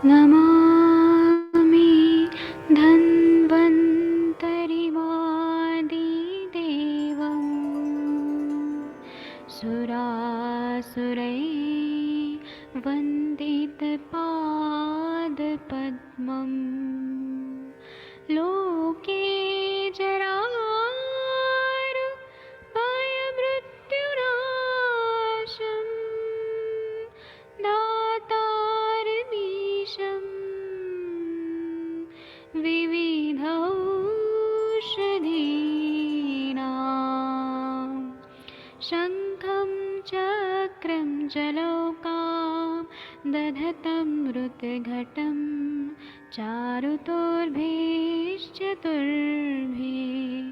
नमामि धन्वन्तरिमादिदेवं सुरासुरैर्वन्दितपादपद्मं लोके जरारुभयमृत्युनाशं दातारमीशं विविधौषधीनां शङ्खं चक्रं जलौकां दधतं मृतघटं चारुतोर्भिश्चतुर्भिः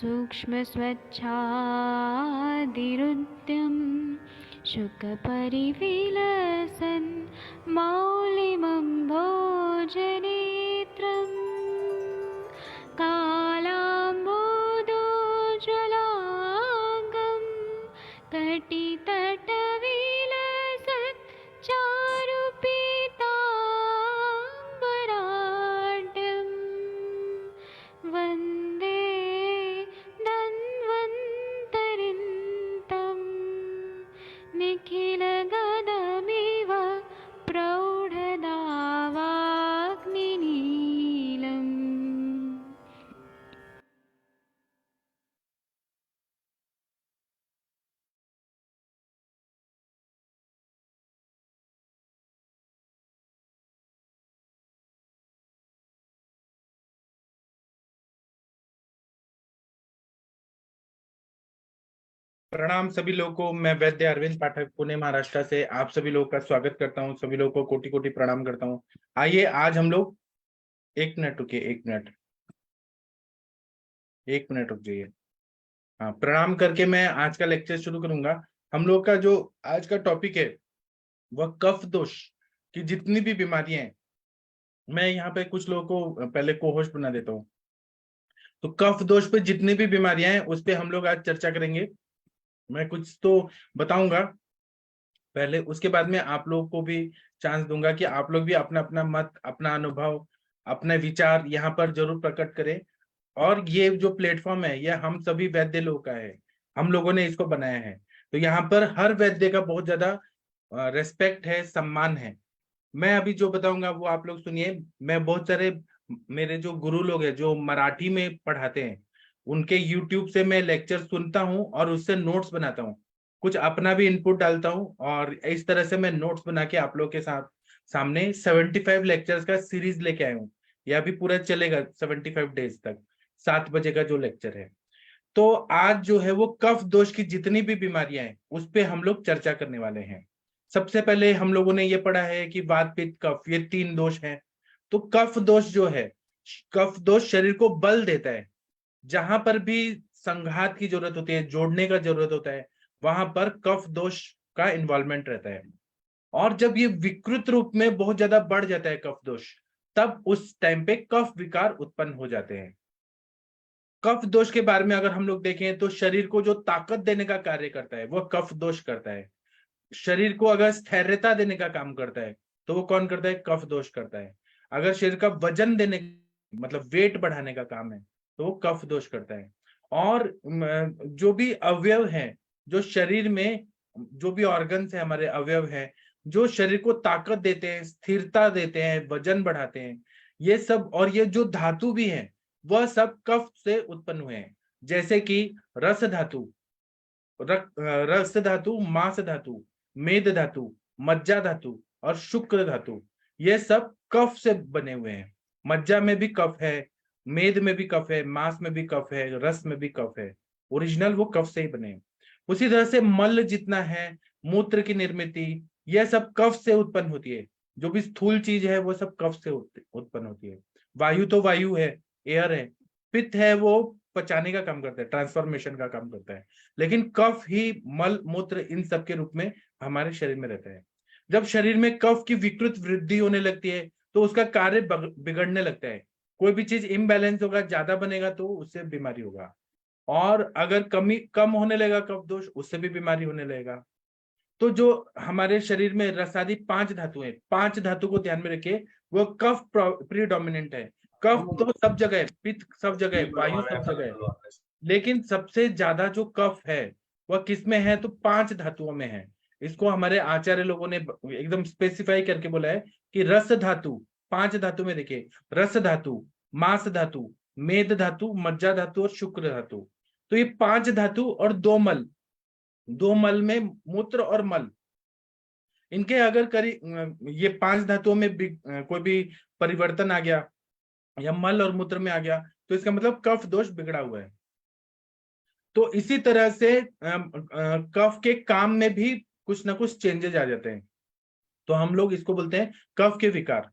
सूक्ष्मस्वच्छादिरुद्यं शुकपरिविलसन् मौलिमं भोजनेत्रम् कालाम्बोदोज्ज्वलाङ्गं कटितटविलसत् चारुपीताम्बराढ्यं वन्दे धन्वन्तरिन्तं निखिलगदमिव प्रौढदावाग्निनीलम्। प्रणाम सभी लोगों को। मैं वैद्य अरविंद पाठक पुणे महाराष्ट्र से आप सभी लोगों का स्वागत करता हूं। सभी लोगों को कोटि कोटि प्रणाम करता हूं। आइए आज हम लोग एक मिनट रुकिए, एक मिनट रुक जाइए। हाँ, प्रणाम करके मैं आज का लेक्चर शुरू करूंगा। हम लोग का जो आज का टॉपिक है वह कफ दोष की जितनी भी बीमारियां हैं, मैं यहाँ पे कुछ लोगों को पहले को होस्ट बना देता हूँ। तो कफ दोष पे जितनी भी बीमारियां हैं उस पे हम लोग आज चर्चा करेंगे। मैं कुछ तो बताऊंगा पहले, उसके बाद में आप लोगों को भी चांस दूंगा कि आप लोग भी अपना अपना मत, अपना अनुभव, अपने विचार यहाँ पर जरूर प्रकट करें। और ये जो प्लेटफॉर्म है यह हम सभी वैद्य लोगों का है, हम लोगों ने इसको बनाया है। तो यहाँ पर हर वैद्य का बहुत ज्यादा रेस्पेक्ट है, सम्मान है। मैं अभी जो बताऊंगा वो आप लोग सुनिए। मैं बहुत सारे मेरे जो गुरु लोग हैं जो मराठी में पढ़ाते हैं, उनके यूट्यूब से मैं लेक्चर सुनता हूँ और उससे नोट्स बनाता हूँ। कुछ अपना भी इनपुट डालता हूँ और इस तरह से मैं नोट्स बना के आप लोग के साथ सामने 75 लेक्चर्स का सीरीज लेके आया हूँ। यह भी पूरा चलेगा 75 डेज तक, 7 बजे का जो लेक्चर है। तो आज जो है वो कफ दोष की जितनी भी बीमारियां हैं उस पे हम लोग चर्चा करने वाले हैं। सबसे पहले हम लोगों ने ये पढ़ा है कि वात पित्त कफ, ये 3 दोष हैं। तो कफ दोष जो है, कफ दोष शरीर को बल देता है। जहां पर भी संघात की जरूरत होती है, जोड़ने का जरूरत होता है, वहां पर कफ दोष का इन्वॉल्वमेंट रहता है। और जब ये विकृत रूप में बहुत ज्यादा बढ़ जाता है कफ दोष, तब उस टाइम पे कफ विकार उत्पन्न हो जाते हैं। कफ दोष के बारे में अगर हम लोग देखें तो शरीर को जो ताकत देने का कार्य करता है वह कफ दोष करता है। शरीर को अगर स्थैर्यता देने का काम करता है तो वो कौन करता है? कफ दोष करता है। अगर शरीर का वजन देने, मतलब वेट बढ़ाने का काम है, तो वो कफ दोष करता है। और जो भी अवयव हैं, जो शरीर में जो भी ऑर्गन्स है, हमारे अवयव हैं जो शरीर को ताकत देते हैं, स्थिरता देते हैं, वजन बढ़ाते हैं, ये सब, और ये जो धातु भी है वह सब कफ से उत्पन्न हुए हैं। जैसे कि रस धातु, रस धातु, मांस धातु, मेद धातु, मज्जा धातु और शुक्र धातु, ये सब कफ से बने हुए हैं। मज्जा में भी कफ है, मेद में भी कफ है, मांस में भी कफ है, रस में भी कफ है। ओरिजिनल वो कफ से ही बने हैं। उसी तरह से मल जितना है, मूत्र की निर्मित, यह सब कफ से उत्पन्न होती है। जो भी स्थूल चीज है वो सब कफ से उत्पन्न होती है। वायु तो वायु है, एयर है। पित्त है वो पचाने का काम करता है, ट्रांसफॉर्मेशन का काम करता है। लेकिन कफ ही मल मूत्र इन सब के रूप में हमारे शरीर में रहता है। जब शरीर में कफ की विकृत वृद्धि होने लगती है तो उसका कार्य बिगड़ने लगता है। कोई भी चीज इम्बैलेंस होगा, ज्यादा बनेगा तो उससे बीमारी होगा। और अगर कम होने लगेगा कफ दोष, उससे भी बीमारी होने लगेगा। तो जो हमारे शरीर में रसादी 5 धातु है, 5 धातु को ध्यान में रखिए, वो कफ प्रीडोमिनेंट है। कफ तो सब जगह है, पित्त सब जगह है, वायु सब जगह है, लेकिन सबसे ज्यादा जो कफ है वह किस में है? तो 5 धातुओं में है। इसको हमारे आचार्य लोगों ने एकदम स्पेसिफाई करके बोला है कि रस धातु, 5 धातु में देखिए, रस धातु, मांस धातु, मेद धातु, मज्जा धातु और शुक्र धातु। तो ये 5 धातु और 2 मल, 2 मल में मूत्र और मल, इनके अगर ये 5 धातुओं में कोई भी परिवर्तन आ गया या मल और मूत्र में आ गया तो इसका मतलब कफ दोष बिगड़ा हुआ है। तो इसी तरह से कफ के काम में भी कुछ ना कुछ चेंजेस आ जाते हैं, तो हम लोग इसको बोलते हैं कफ के विकार।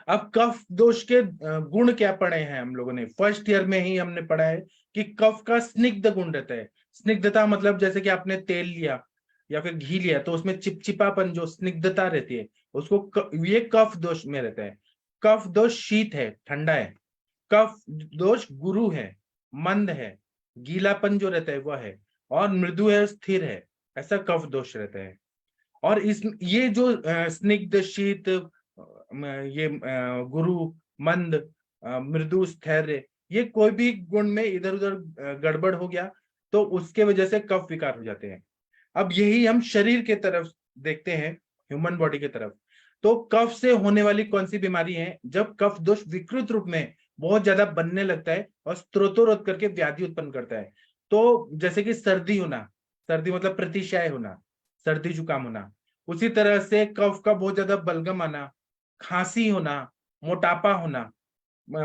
अब कफ दोष के गुण क्या पढ़े हैं हम लोगों ने? फर्स्ट ईयर में ही हमने पढ़ा है कि कफ का स्निग्ध गुण रहता है। स्निग्धता मतलब जैसे कि आपने तेल लिया या फिर घी लिया तो उसमें चिपचिपापन, जो स्निग्धता रहती है, उसको ये कफ दोष में रहता है। कफ दोष शीत है, ठंडा है। कफ दोष गुरु है, मंद है, गीलापन जो रहता है वह है, और मृदु है, स्थिर है, ऐसा कफ दोष रहता है। और ये जो स्निग्ध, शीत, ये गुरु, मंद, मृदु, स्थैर्य, ये कोई भी गुण में इधर उधर गड़बड़ हो गया तो उसके वजह से कफ विकार हो जाते हैं। अब यही हम शरीर के तरफ देखते हैं, ह्यूमन बॉडी के तरफ। तो कफ से होने वाली कौन सी बीमारी है? जब कफ दोष विकृत रूप में बहुत ज्यादा बनने लगता है और स्त्रोतोरोध करके व्याधि उत्पन्न करता है। तो जैसे कि सर्दी होना, सर्दी मतलब प्रतिशाय होना, सर्दी जुकाम होना। उसी तरह से कफ का बहुत ज्यादा बलगम आना, खांसी होना, मोटापा होना,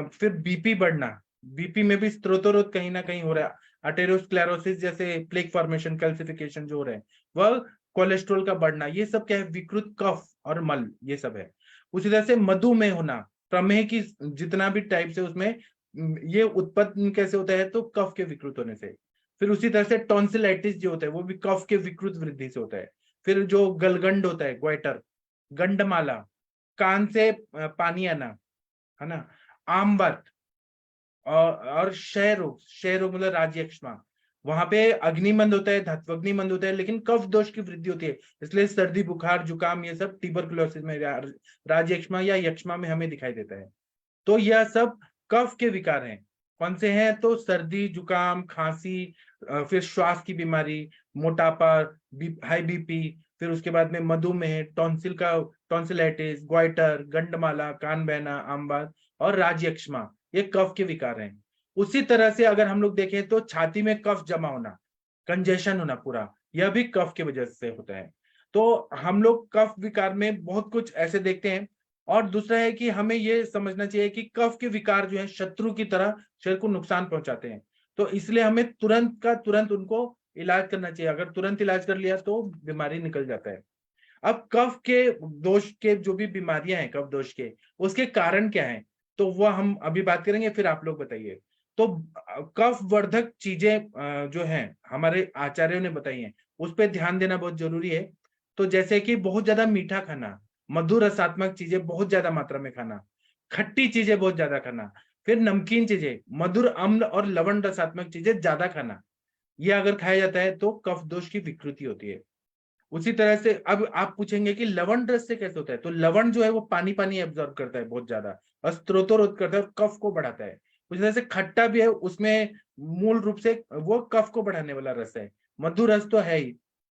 फिर बीपी बढ़ना, बीपी में भी स्त्रोतोरोध कहीं ना कहीं हो रहा है, अटेरोस्क्लेरोसिस जैसे प्लेक फॉर्मेशन, कैल्सिफिकेशन जो हो रहे हैं, वह कोलेस्ट्रॉल का बढ़ना, ये सब क्या है? विकृत कफ और मल, ये सब है। उसी तरह से मधुमेह होना, प्रमेह की जितना भी टाइप से उसमें ये उत्पन्न कैसे होता है? तो कफ के विकृत होने से। फिर उसी तरह से टॉन्सिलाइटिस जो होता है वो भी कफ के विकृत वृद्धि से होता है। फिर जो गलगंड होता है, ग्वाइटर, गंडमाला, कान से पानी आना, है ना, आमवत, और क्षय रोग, क्षय रोग मतलब राज्यक्षमा, वहां पे अग्निमंद होता है, धात्वग्निमंद होता है, लेकिन कफ दोष की वृद्धि होती है, इसलिए सर्दी, बुखार, जुकाम, ये सब ट्यूबरकुलोसिस में, राज्यक्षमा या यक्षमा में हमें दिखाई देता है। तो यह सब कफ के विकार हैं। कौन से हैं? तो सर्दी, जुकाम, खांसी, फिर श्वास की बीमारी, मोटापा, हाई बीपी, फिर उसके बाद में मधुमेह, टॉन्सिल का टॉन्सिलाइटिस, ग्वाइटर, गंडमाला, कान बहना, आमबात और राज्यक्षमा, ये कफ के विकार हैं। उसी तरह से अगर हम लोग देखें तो छाती में कफ जमा होना, कंजेशन होना पूरा, यह भी कफ की वजह से होता है। तो हम लोग कफ विकार में बहुत कुछ ऐसे देखते हैं। और दूसरा है कि हमें ये समझना चाहिए कि कफ के विकार जो है शत्रु की तरह शरीर को नुकसान पहुंचाते हैं, तो इसलिए हमें तुरंत का तुरंत उनको इलाज करना चाहिए। अगर तुरंत इलाज कर लिया तो बीमारी निकल जाता है। अब कफ के दोष के जो भी बीमारियां हैं, कफ दोष के, उसके कारण क्या है तो वह हम अभी बात करेंगे, फिर आप लोग बताइए। तो कफ वर्धक चीजें जो हैं हमारे आचार्यों ने बताई हैं, उस पर ध्यान देना बहुत जरूरी है। तो जैसे कि बहुत ज्यादा मीठा खाना, मधुर रसात्मक चीजें बहुत ज्यादा मात्रा में खाना, खट्टी चीजें बहुत ज्यादा खाना, फिर नमकीन चीजें, मधुर, अम्ल और लवण रसात्मक चीजें ज्यादा खाना, यह अगर खाया जाता है तो कफ दोष की विकृति होती है। उसी तरह से अब आप पूछेंगे कि लवण रस से कैसे होता है? तो लवण जो है वो पानी पानी एब्जॉर्ब करता है बहुत ज्यादा और स्त्रोतोरोध करता है और कफ को बढ़ाता है। उसी तरह से खट्टा भी है, उसमें मूल रूप से वो कफ को बढ़ाने वाला रस है, मधुर रस तो है ही।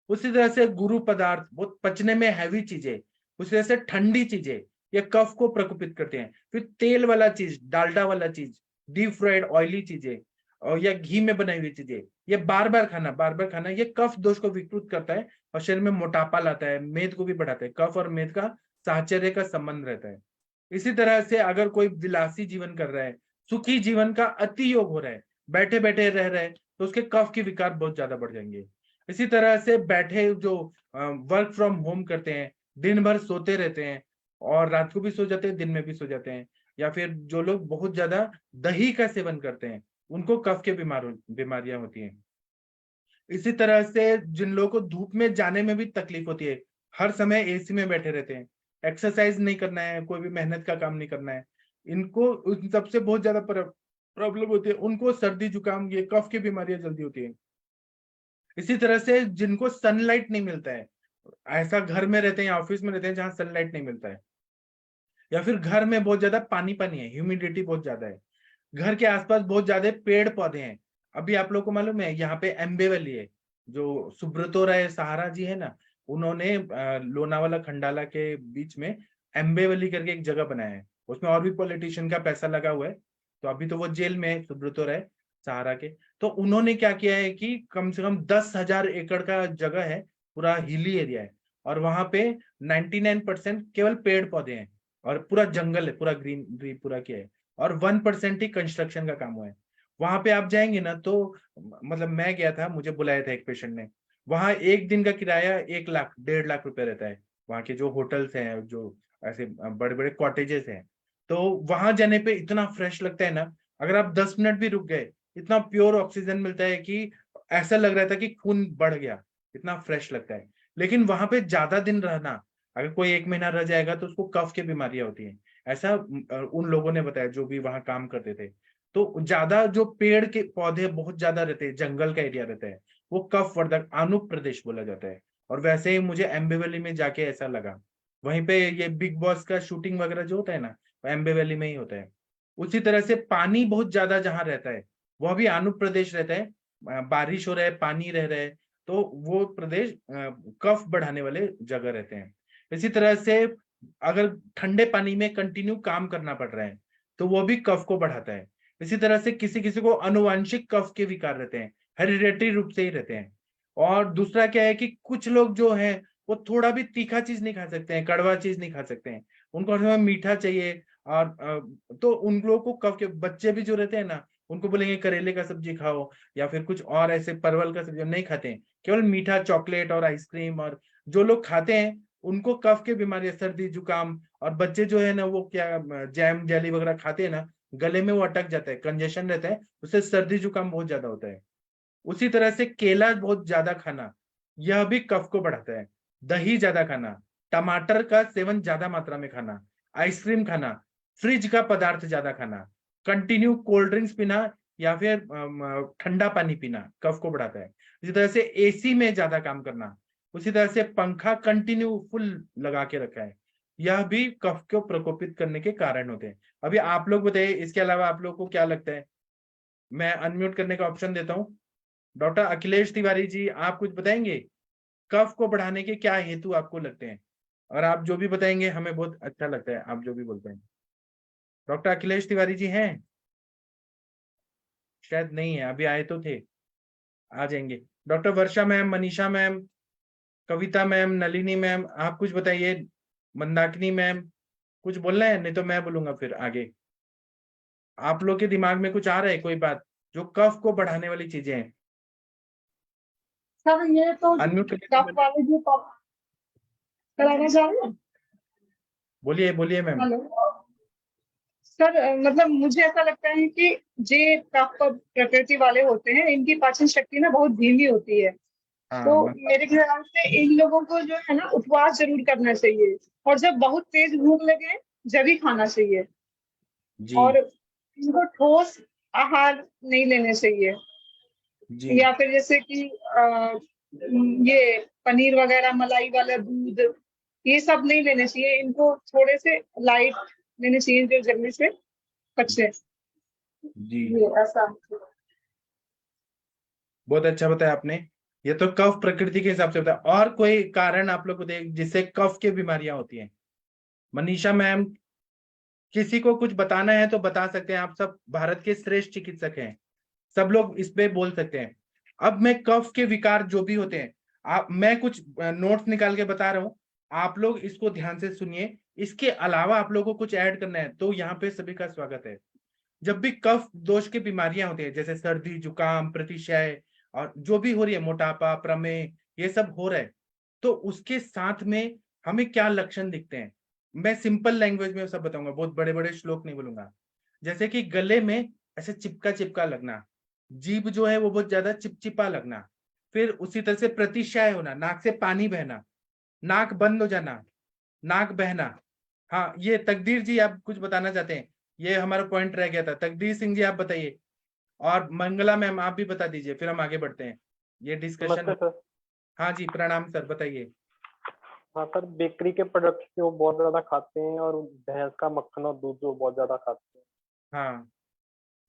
उसी तरह से गुरु पदार्थ, बहुत पचने में हैवी चीजें, उसी तरह से ठंडी चीजें, ये कफ को प्रकोपित करते हैं। फिर तेल वाला चीज, डालडा वाला चीज, डीप फ्राइड ऑयली चीजें, और या घी में बनाई हुई चीजें, ये बार बार खाना, ये कफ दोष को विकृत करता है और शरीर में मोटापा लाता है, मेद को भी बढ़ाता है। कफ और मेद का साहचर्य का संबंध रहता है। इसी तरह से अगर कोई विलासी जीवन कर रहा है, सुखी जीवन का अति योग हो रहा है, बैठे बैठे रह रहे हैं, तो उसके कफ के विकार बहुत ज्यादा बढ़ जाएंगे। इसी तरह से बैठे जो वर्क फ्रॉम होम करते हैं, दिन भर सोते रहते हैं और रात को भी सो जाते हैं, दिन में भी सो जाते हैं, या फिर जो लोग बहुत ज्यादा दही का सेवन करते हैं, उनको कफ के बीमारियां होती हैं। इसी तरह से जिन लोगों को धूप में जाने में भी तकलीफ होती है, हर समय एसी में बैठे रहते हैं, एक्सरसाइज नहीं करना है, कोई भी मेहनत का काम नहीं करना है, इनको उन सबसे बहुत ज्यादा प्रॉब्लम होती है। उनको सर्दी जुकाम, ये कफ की बीमारियां जल्दी होती है। इसी तरह से जिनको सनलाइट नहीं मिलता है, ऐसा घर में रहते हैं या ऑफिस में रहते हैं जहां सनलाइट नहीं मिलता है, या फिर घर में बहुत ज्यादा पानी पानी है, ह्यूमिडिटी बहुत ज्यादा है, घर के आसपास बहुत ज्यादा पेड़ पौधे हैं। अभी आप लोग को मालूम है यहाँ पे एम्बे वैली है, जो सुब्रतो राय सहारा जी है ना, उन्होंने लोनावाला खंडाला के बीच में एम्बे वैली करके एक जगह बनाया है। उसमें और भी पॉलिटिशियन का पैसा लगा हुआ है, तो अभी तो वो जेल में है सुब्रतो राय सहारा के। तो उन्होंने क्या किया है कि कम से कम 10,000 एकड़ का जगह है, पूरा हिली एरिया है, और वहां पे 99% केवल पेड़ पौधे हैं, और पूरा जंगल है, पूरा ग्रीन पूरा किया है, और 1% ही कंस्ट्रक्शन का काम हुआ है। वहां पे आप जाएंगे ना तो मतलब मैं गया था, मुझे बुलाया था एक पेशेंट ने। वहां एक दिन का किराया 1 लाख 1.5 लाख रुपए रहता है। वहां के जो होटल्स हैं, जो ऐसे बड़े बड़े कॉटेजेस हैं, तो वहां जाने पे इतना फ्रेश लगता है ना, अगर आप 10 मिनट भी रुक गए, इतना प्योर ऑक्सीजन मिलता है कि ऐसा लग रहा था कि खून बढ़ गया, इतना फ्रेश लगता है। लेकिन वहां पे ज्यादा दिन रहना, अगर कोई 1 महीना रह जाएगा तो उसको कफ की बीमारियां होती हैं, ऐसा उन लोगों ने बताया जो भी वहां काम करते थे। तो ज्यादा जो पेड़ के पौधे बहुत ज्यादा रहते हैं, जंगल का एरिया रहता है, वो कफ वर्धक आनुप प्रदेश बोला जाता है। और वैसे ही मुझे एम्बे वैली में जाके ऐसा लगा। वहीं पे ये बिग बॉस का शूटिंग वगैरह जो होता है ना, वो एम्बे वैली में ही होता है। उसी तरह से पानी बहुत ज्यादा जहाँ रहता है, वह भी आनुप प्रदेश रहता है। बारिश हो रहा है, पानी रह रहा है, तो वो प्रदेश कफ बढ़ाने वाले जगह रहते हैं। इसी तरह से अगर ठंडे पानी में कंटिन्यू काम करना पड़ रहा है, तो वो भी कफ को बढ़ाता है। इसी तरह से किसी किसी को अनुवांशिक कफ के विकार रहते हैं, हेरिडेटरी रूप से ही रहते हैं। और दूसरा क्या है कि कुछ लोग जो हैं वो थोड़ा भी तीखा चीज नहीं खा सकते हैं, कड़वा चीज नहीं खा सकते हैं, उनको हर समय मीठा चाहिए। और तो उन लोगों को कफ के बच्चे भी जो रहते हैं ना, उनको बोलेंगे करेले का सब्जी खाओ, या फिर कुछ और ऐसे परवल का सब्जी नहीं खाते हैं, केवल मीठा चॉकलेट और आइसक्रीम। और जो लोग खाते हैं उनको कफ के बीमारियां, सर्दी जुकाम। और बच्चे जो है ना वो क्या जैम जेली वगैरह खाते हैं ना, गले में वो अटक जाता है, कंजेशन रहता है, उससे सर्दी जुकाम बहुत ज्यादा होता है। उसी तरह से केला बहुत ज्यादा खाना, यह भी कफ को बढ़ाता है। दही ज्यादा खाना, टमाटर का सेवन ज्यादा मात्रा में खाना, आइसक्रीम खाना, फ्रिज का पदार्थ ज्यादा खाना, कंटिन्यू कोल्ड ड्रिंक्स पीना, या फिर ठंडा पानी पीना कफ को बढ़ाता है। इसी तरह से एसी में ज्यादा काम करना, उसी तरह से पंखा कंटिन्यू फुल लगा के रखा है, यह भी कफ को प्रकोपित करने के कारण होते हैं। अभी आप लोग बताइए, इसके अलावा आप लोग को क्या लगता है? मैं अनम्यूट करने का ऑप्शन देता हूँ। डॉक्टर अखिलेश तिवारी जी, आप कुछ बताएंगे? कफ को बढ़ाने के क्या हेतु आपको लगते हैं? और आप जो भी बताएंगे हमें बहुत अच्छा लगता है, आप जो भी बोलते हैं। डॉक्टर अखिलेश तिवारी जी हैं? शायद नहीं है, अभी आए तो थे, आ जाएंगे। डॉक्टर वर्षा मैम, मनीषा मैम, कविता मैम, नलिनी मैम, आप कुछ बताइए। मंदाकिनी मैम, कुछ बोलना है? नहीं तो मैं बोलूंगा फिर आगे। आप लोग के दिमाग में कुछ आ रहा है कोई बात जो कफ को बढ़ाने वाली चीजें हैं? सर ये तो अनम्यूट कफ करिए। वाले जो कराना चाह रहे हैं। बोलिए बोलिए मैम। हेलो सर, मतलब मुझे ऐसा लगता है कि जे कफ प्रकृति वाले होते हैं, इनकी पाचन शक्ति ना बहुत धीमी होती है। तो हाँ मेरे ख्याल से इन लोगों को जो है ना उपवास जरूर करना चाहिए, और जब बहुत तेज भूख लगे जब ही खाना चाहिए। जी और इनको ठोस आहार नहीं लेने चाहिए, जी या फिर जैसे कि ये पनीर वगैरह, मलाई वाला दूध, ये सब नहीं लेने चाहिए। इनको थोड़े से लाइट लेने चाहिए जो जल्दी से पचे। जी, ये ऐसा। बहुत अच्छा बताया आपने। ये तो कफ प्रकृति के हिसाब से बताया, और कोई कारण आप लोग को देख जिससे कफ की बीमारियां होती हैं? मनीषा मैम, किसी को कुछ बताना है तो बता सकते हैं, आप सब भारत के श्रेष्ठ चिकित्सक हैं, सब लोग इस पे बोल सकते हैं। अब मैं कफ के विकार जो भी होते हैं, आप मैं कुछ नोट्स निकाल के बता रहा हूँ, आप लोग इसको ध्यान से सुनिए। इसके अलावा आप लोगों को कुछ ऐड करना है तो यहाँ पे सभी का स्वागत है। जब भी कफ दोष की बीमारियां होती है, जैसे सर्दी जुकाम प्रतिशय और जो भी हो रही है, मोटापा प्रमेह, ये सब हो रहा है, तो उसके साथ में हमें क्या लक्षण दिखते हैं? मैं सिंपल लैंग्वेज में सब बताऊंगा, बहुत बड़े बड़े श्लोक नहीं बोलूंगा। जैसे कि गले में ऐसे चिपका चिपका लगना, जीभ जो है वो बहुत ज्यादा चिपचिपा लगना, फिर उसी तरह से प्रतिशय होना, नाक से पानी बहना, नाक बंद हो जाना, नाक बहना। हाँ, ये तकदीर जी आप कुछ बताना चाहते हैं? ये हमारा पॉइंट रह गया था। तकदीर सिंह जी आप बताइए, और मंगला मैम आप भी बता दीजिए, फिर हम आगे बढ़ते हैं ये डिस्कशन। नमस्ते सर। हाँ जी, प्रणाम सर, बताइए। हाँ सर, बेकरी के प्रोडक्ट्स जो बहुत ज्यादा खाते हैं, और भैंस का मक्खन और दूध जो बहुत ज्यादा खाते हैं, हाँ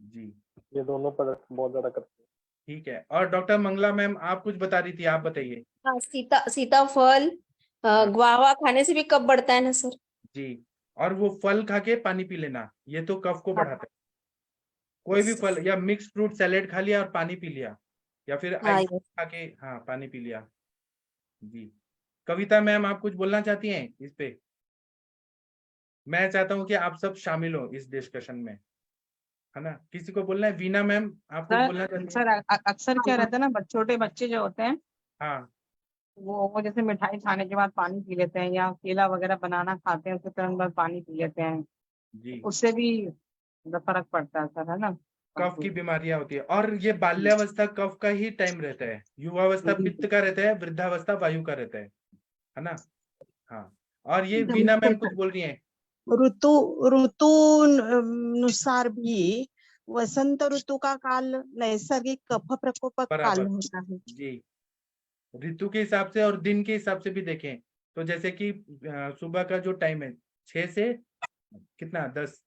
जी, ये दोनों प्रोडक्ट्स बहुत ज्यादा करते हैं। ठीक है। और डॉक्टर मंगला मैम आप कुछ बता रही थी, आप बताइए। हाँ, सीताफल, हाँ। गुआवा खाने से भी कफ बढ़ता है ना सर? जी, और वो फल खा के पानी पी लेना, ये तो कफ को हाँ। बढ़ाता है। कोई भी फल या मिक्स फ्रूट सैलेड खा लिया और पानी पी लिया, या फिर हाँ, आइस खा के हाँ पानी पी लिया। जी, कविता मैम आप कुछ बोलना चाहती हैं इस पे? मैं चाहता हूँ कि आप सब शामिल हो इस डिस्कशन में, है ना? किसी को बोलना है? वीना मैम आप कुछ बोलना चाहती हैं? सर अक्सर क्या रहता है ना, छोटे बच्चे जो होते हैं हाँ वो जैसे मिठाई खाने के बाद पानी पी लेते हैं, या केला वगैरह बनाना खाते हैं उसके तुरंत बाद पानी पी लेते हैं, जी, उससे भी फर्क पड़ता है सर, है ना? कफ की बीमारियां होती है, और ये बाल्यावस्था कफ का ही टाइम रहता है, युवावस्था पित्त का रहता है, वृद्धावस्था वायु का रहता है ना? हाँ, और ये वीना मैम कुछ बोल रही हैं। ऋतु नुसार भी वसंत ऋतु का काल नैसर्गिक कफ प्रकोपक काल बराबर होता है। जी, ऋतु के हिसाब से और दिन के हिसाब से भी देखें तो जैसे कि सुबह का जो टाइम है 6 से कितना 10,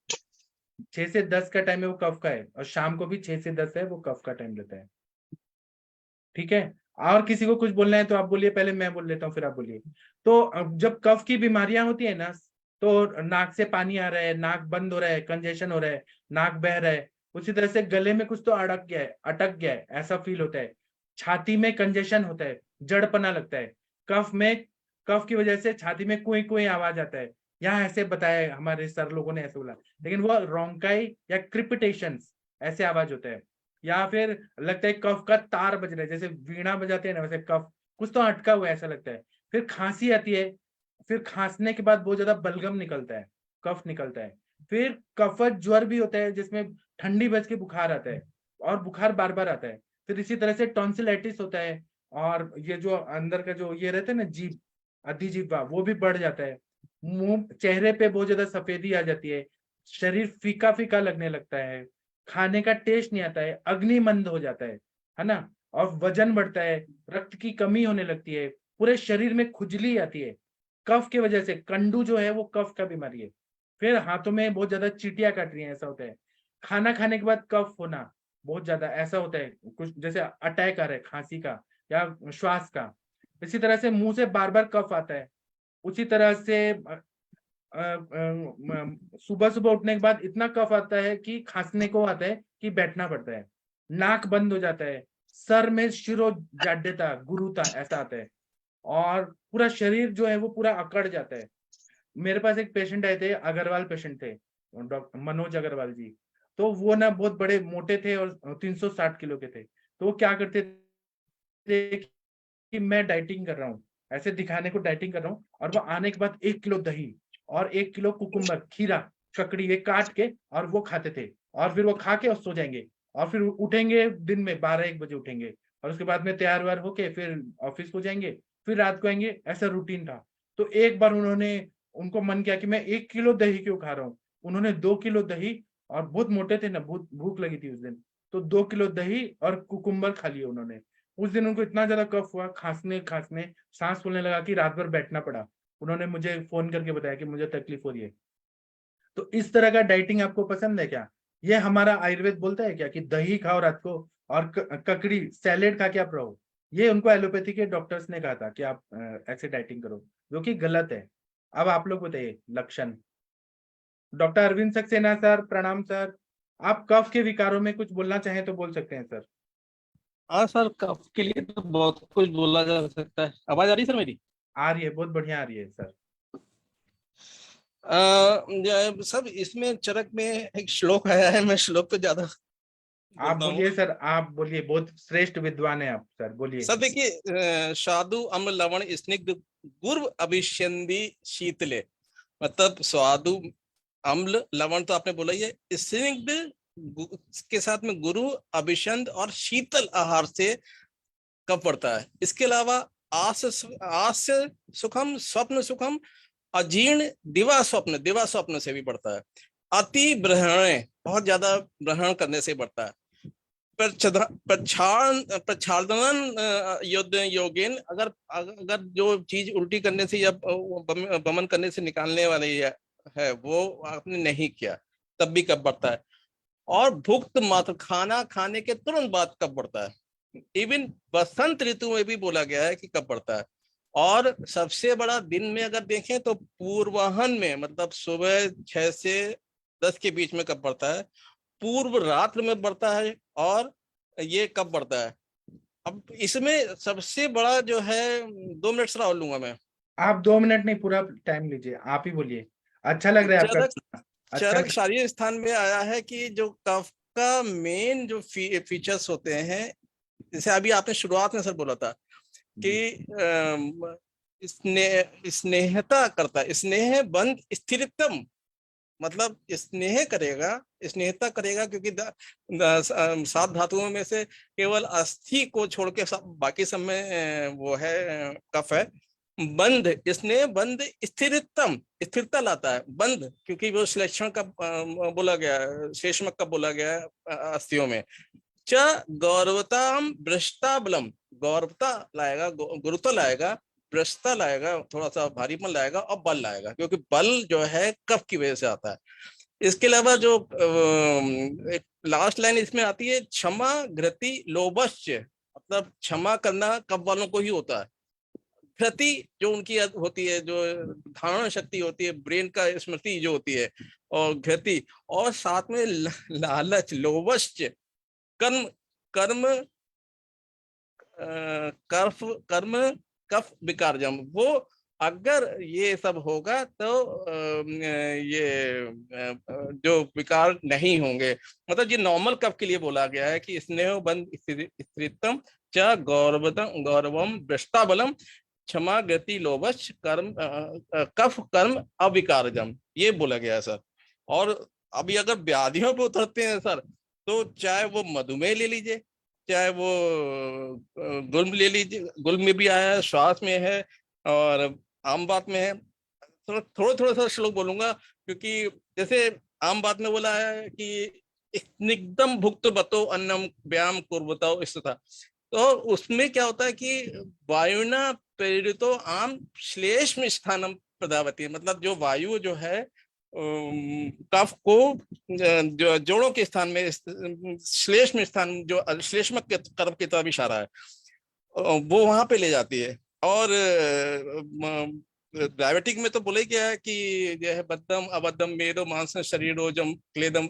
6 से 10 का टाइम है वो कफ का है, और शाम को भी 6 से 10 है वो कफ का टाइम रहता है। ठीक है, और किसी को कुछ बोलना है तो आप बोलिए, पहले मैं बोल लेता हूँ फिर आप बोलिए। तो जब कफ की बीमारियां होती है ना, तो नाक से पानी आ रहा है, नाक बंद हो रहा है, कंजेशन हो रहा है, नाक बह रहा है, उसी तरह से गले में कुछ तो अटक गया है ऐसा फील होता है, छाती में कंजेशन होता है, जड़पना लगता है, कफ की वजह से छाती में कुई कुई आवाज आता है। यहाँ ऐसे बताया हमारे सर लोगों ने ऐसे बोला, लेकिन वो रोंकाई या क्रिपिटेशन ऐसे आवाज होता है, या फिर लगता है कफ का तार बज रहा है, जैसे वीणा बजाते हैं ना वैसे कफ कुछ तो अटका हुआ है ऐसा लगता है। फिर खांसी आती है, फिर खांसने के बाद बहुत ज्यादा बलगम निकलता है, कफ निकलता है। फिर कफत ज्वर भी होता है जिसमें ठंडी बज के बुखार आता है, और बुखार बार बार आता है। फिर इसी तरह से टॉन्सिलाइटिस होता है, और ये जो अंदर का जो ये रहता है ना जीभ, अधिजीवा, वो भी बढ़ जाता है। मुंह चेहरे पे बहुत ज्यादा सफेदी आ जाती है, शरीर फीका फीका लगने लगता है, खाने का टेस्ट नहीं आता है, अग्निमंद हो जाता है ना? और वजन बढ़ता है, रक्त की कमी होने लगती है, पूरे शरीर में खुजली आती है कफ की वजह से। कंडू जो है वो कफ का बीमारी है। फिर हाथों में बहुत ज्यादा चींटियां काट रही हैं ऐसा होता है। खाना खाने के बाद कफ होना बहुत ज्यादा ऐसा होता है, कुछ जैसे अटैक आ रहा है खांसी का या श्वास का। इसी तरह से मुंह से बार बार कफ आता है। उसी तरह से सुबह सुबह उठने के बाद इतना कफ आता है कि खांसने को आता है कि बैठना पड़ता है, नाक बंद हो जाता है, सर में शिरो जाड्यता गुरुता ऐसा आता है, और पूरा शरीर जो है वो पूरा अकड़ जाता है। मेरे पास एक पेशेंट आए थे, अग्रवाल पेशेंट थे, डॉक्टर मनोज अग्रवाल जी। तो वो ना बहुत बड़े मोटे थे और 360 किलो के थे। तो वो क्या करते थे कि मैं डाइटिंग कर रहा हूँ, ऐसे दिखाने को डाइटिंग कर रहा हूँ, और वो आने के बाद 1 किलो दही और 1 किलो कुकुम्बर, खीरा, ककड़ी ये काट के और वो खाते थे, और फिर वो खा के और सो जाएंगे, और फिर उठेंगे दिन में 12-1 बजे उठेंगे, और उसके बाद में तैयार व्यार होके फिर ऑफिस को जाएंगे, फिर रात को आएंगे, ऐसा रूटीन था। तो एक बार उनको मन किया कि मैं 1 किलो दही क्यों खा रहा हूँ। उन्होंने 2 किलो दही, और बहुत मोटे थे ना, भूख लगी थी उस दिन, तो 2 किलो दही और कुकुम्बर खा लिए उन्होंने। उस दिन उनको इतना ज्यादा कफ हुआ, खांसने सांस फूलने लगा कि रात भर बैठना पड़ा। उन्होंने मुझे फोन करके बताया कि मुझे तकलीफ हो रही है। तो इस तरह का डाइटिंग आपको पसंद है क्या? ये हमारा आयुर्वेद बोलता है क्या कि दही खाओ रात को और ककड़ी सैलेड खा के आप रहो? ये उनको एलोपैथी के डॉक्टर्स ने कहा था कि आप ऐसे डाइटिंग करो, जो कि गलत है। अब आप लोग बताइए लक्षण। डॉक्टर अरविंद सक्सेना सर, प्रणाम सर। आप कफ के विकारों में कुछ बोलना चाहें तो बोल सकते हैं सर। हाँ सर, कफ के लिए तो बहुत कुछ बोला जा सकता है। आवाज आ रही है सर मेरी? आ रही है, बहुत बढ़िया आ रही है सर। सब इसमें चरक में एक श्लोक आया है, मैं श्लोक तो ज्यादा आप बोलिए सर, आप बोलिए, बहुत श्रेष्ठ विद्वान है आप सर, बोलिए सर। देखिए, स्वादु अम्ल लवण स्निग्ध गुरु अभिष्यन्दी शीतले, मतलब स्वादु अम्ल लवण तो आपने बोला ही है, स्निग्ध के साथ में गुरु अभिषंद और शीतल आहार से कब पड़ता है। इसके अलावा आस सुखम स्वप्न सुखम अजीर्ण दिवा स्वप्न से भी बढ़ता है। अति ग्रहण, बहुत ज्यादा ग्रहण करने से बढ़ता है। प्रच्छादनन युद्ध योगेन, अगर अगर जो चीज उल्टी करने से या बमन करने से निकालने वाली है वो आपने नहीं किया तब भी कब बढ़ता है। और भुक्त मात्र, खाना खाने के तुरंत बाद कब बढ़ता है। इवन बसंत ऋतु में भी बोला गया है कि कब बढ़ता है। और सबसे बड़ा दिन में अगर देखें तो पूर्वाहन में, मतलब सुबह 6 से 10 के बीच में कब बढ़ता है, पूर्व रात्र में बढ़ता है, और ये कब बढ़ता है। अब इसमें सबसे बड़ा जो है, 2 मिनट सर और लूंगा मैं। आप 2 मिनट नहीं, पूरा टाइम लीजिए, आप ही बोलिए। अच्छा लग रहा है आपका, अच्छा चरक शारीरिक स्थान में आया है कि जो कफ का मेन जो फीचर्स होते हैं, जैसे अभी आपने शुरुआत में सर बोला था कि स्नेहता करता है, स्नेह बंध स्थिरतम, मतलब स्नेह करेगा, स्नेहता करेगा, क्योंकि 7 धातुओं में से केवल अस्थि को छोड़ के सब बाकी सब में वो है कफ है। बंध, स्नेह बंध स्थिरतम, स्थिरता लाता है। बंध क्योंकि वो श्लेष्मक का बोला गया है, श्लेष्मक का बोला गया है अस्थियों में। च गौरवताम भ्रष्टा बलम, गौरवता लाएगा, गुरुत्व लाएगा, भ्रष्टा लाएगा, थोड़ा सा भारीपन लाएगा, और बल लाएगा, क्योंकि बल जो है कफ की वजह से आता है। इसके अलावा जो एक लास्ट लाइन इसमें आती है, क्षमा घृति लोभश्च, मतलब क्षमा करना कफ वालों को ही होता है। घृति जो उनकी होती है, जो धारण शक्ति होती है, ब्रेन का स्मृति जो होती है, और घृति, और साथ में लालच, लोभश्च, कर्म कर्म कर्म कफ विकारजम, वो अगर ये सब होगा तो ये जो विकार नहीं होंगे। मतलब ये नॉर्मल कफ के लिए बोला गया है कि स्नेह बंध स्त्रीतम च गौरवम भ्रष्टा बलम क्षमा गति लोभश कर्म कफ कर्म अविकारजम, ये बोला गया है सर। और अभी अगर व्याधियों पे उतरते हैं सर, तो चाहे वो मधुमेह ले लीजिए, चाहे वो गुल्म ले लीजिए, गुल्म में भी आया है, श्वास में है, और आम बात में है। थोड़ा थोड़ा सा श्लोक बोलूंगा, क्योंकि जैसे आम बात में बोला है कि स्निग्धम भुक्त बतो अन्नम व्यायाम कुर्वतो स्थिता, तो उसमें क्या होता है कि वायुना प्रेरितो आम श्लेष्म स्थानम प्रदावती, मतलब जो वायु जो है कफ को जो जोड़ों के स्थान में, श्लेष्म स्थान, जो श्लेष्मक के तरफ की तरफ इशारा है, वो वहां पे ले जाती है। और डायबिटिक में तो बोला गया है कि जो है बद्धम अबद्धम मेदो मांस शरीरोजम क्लेदम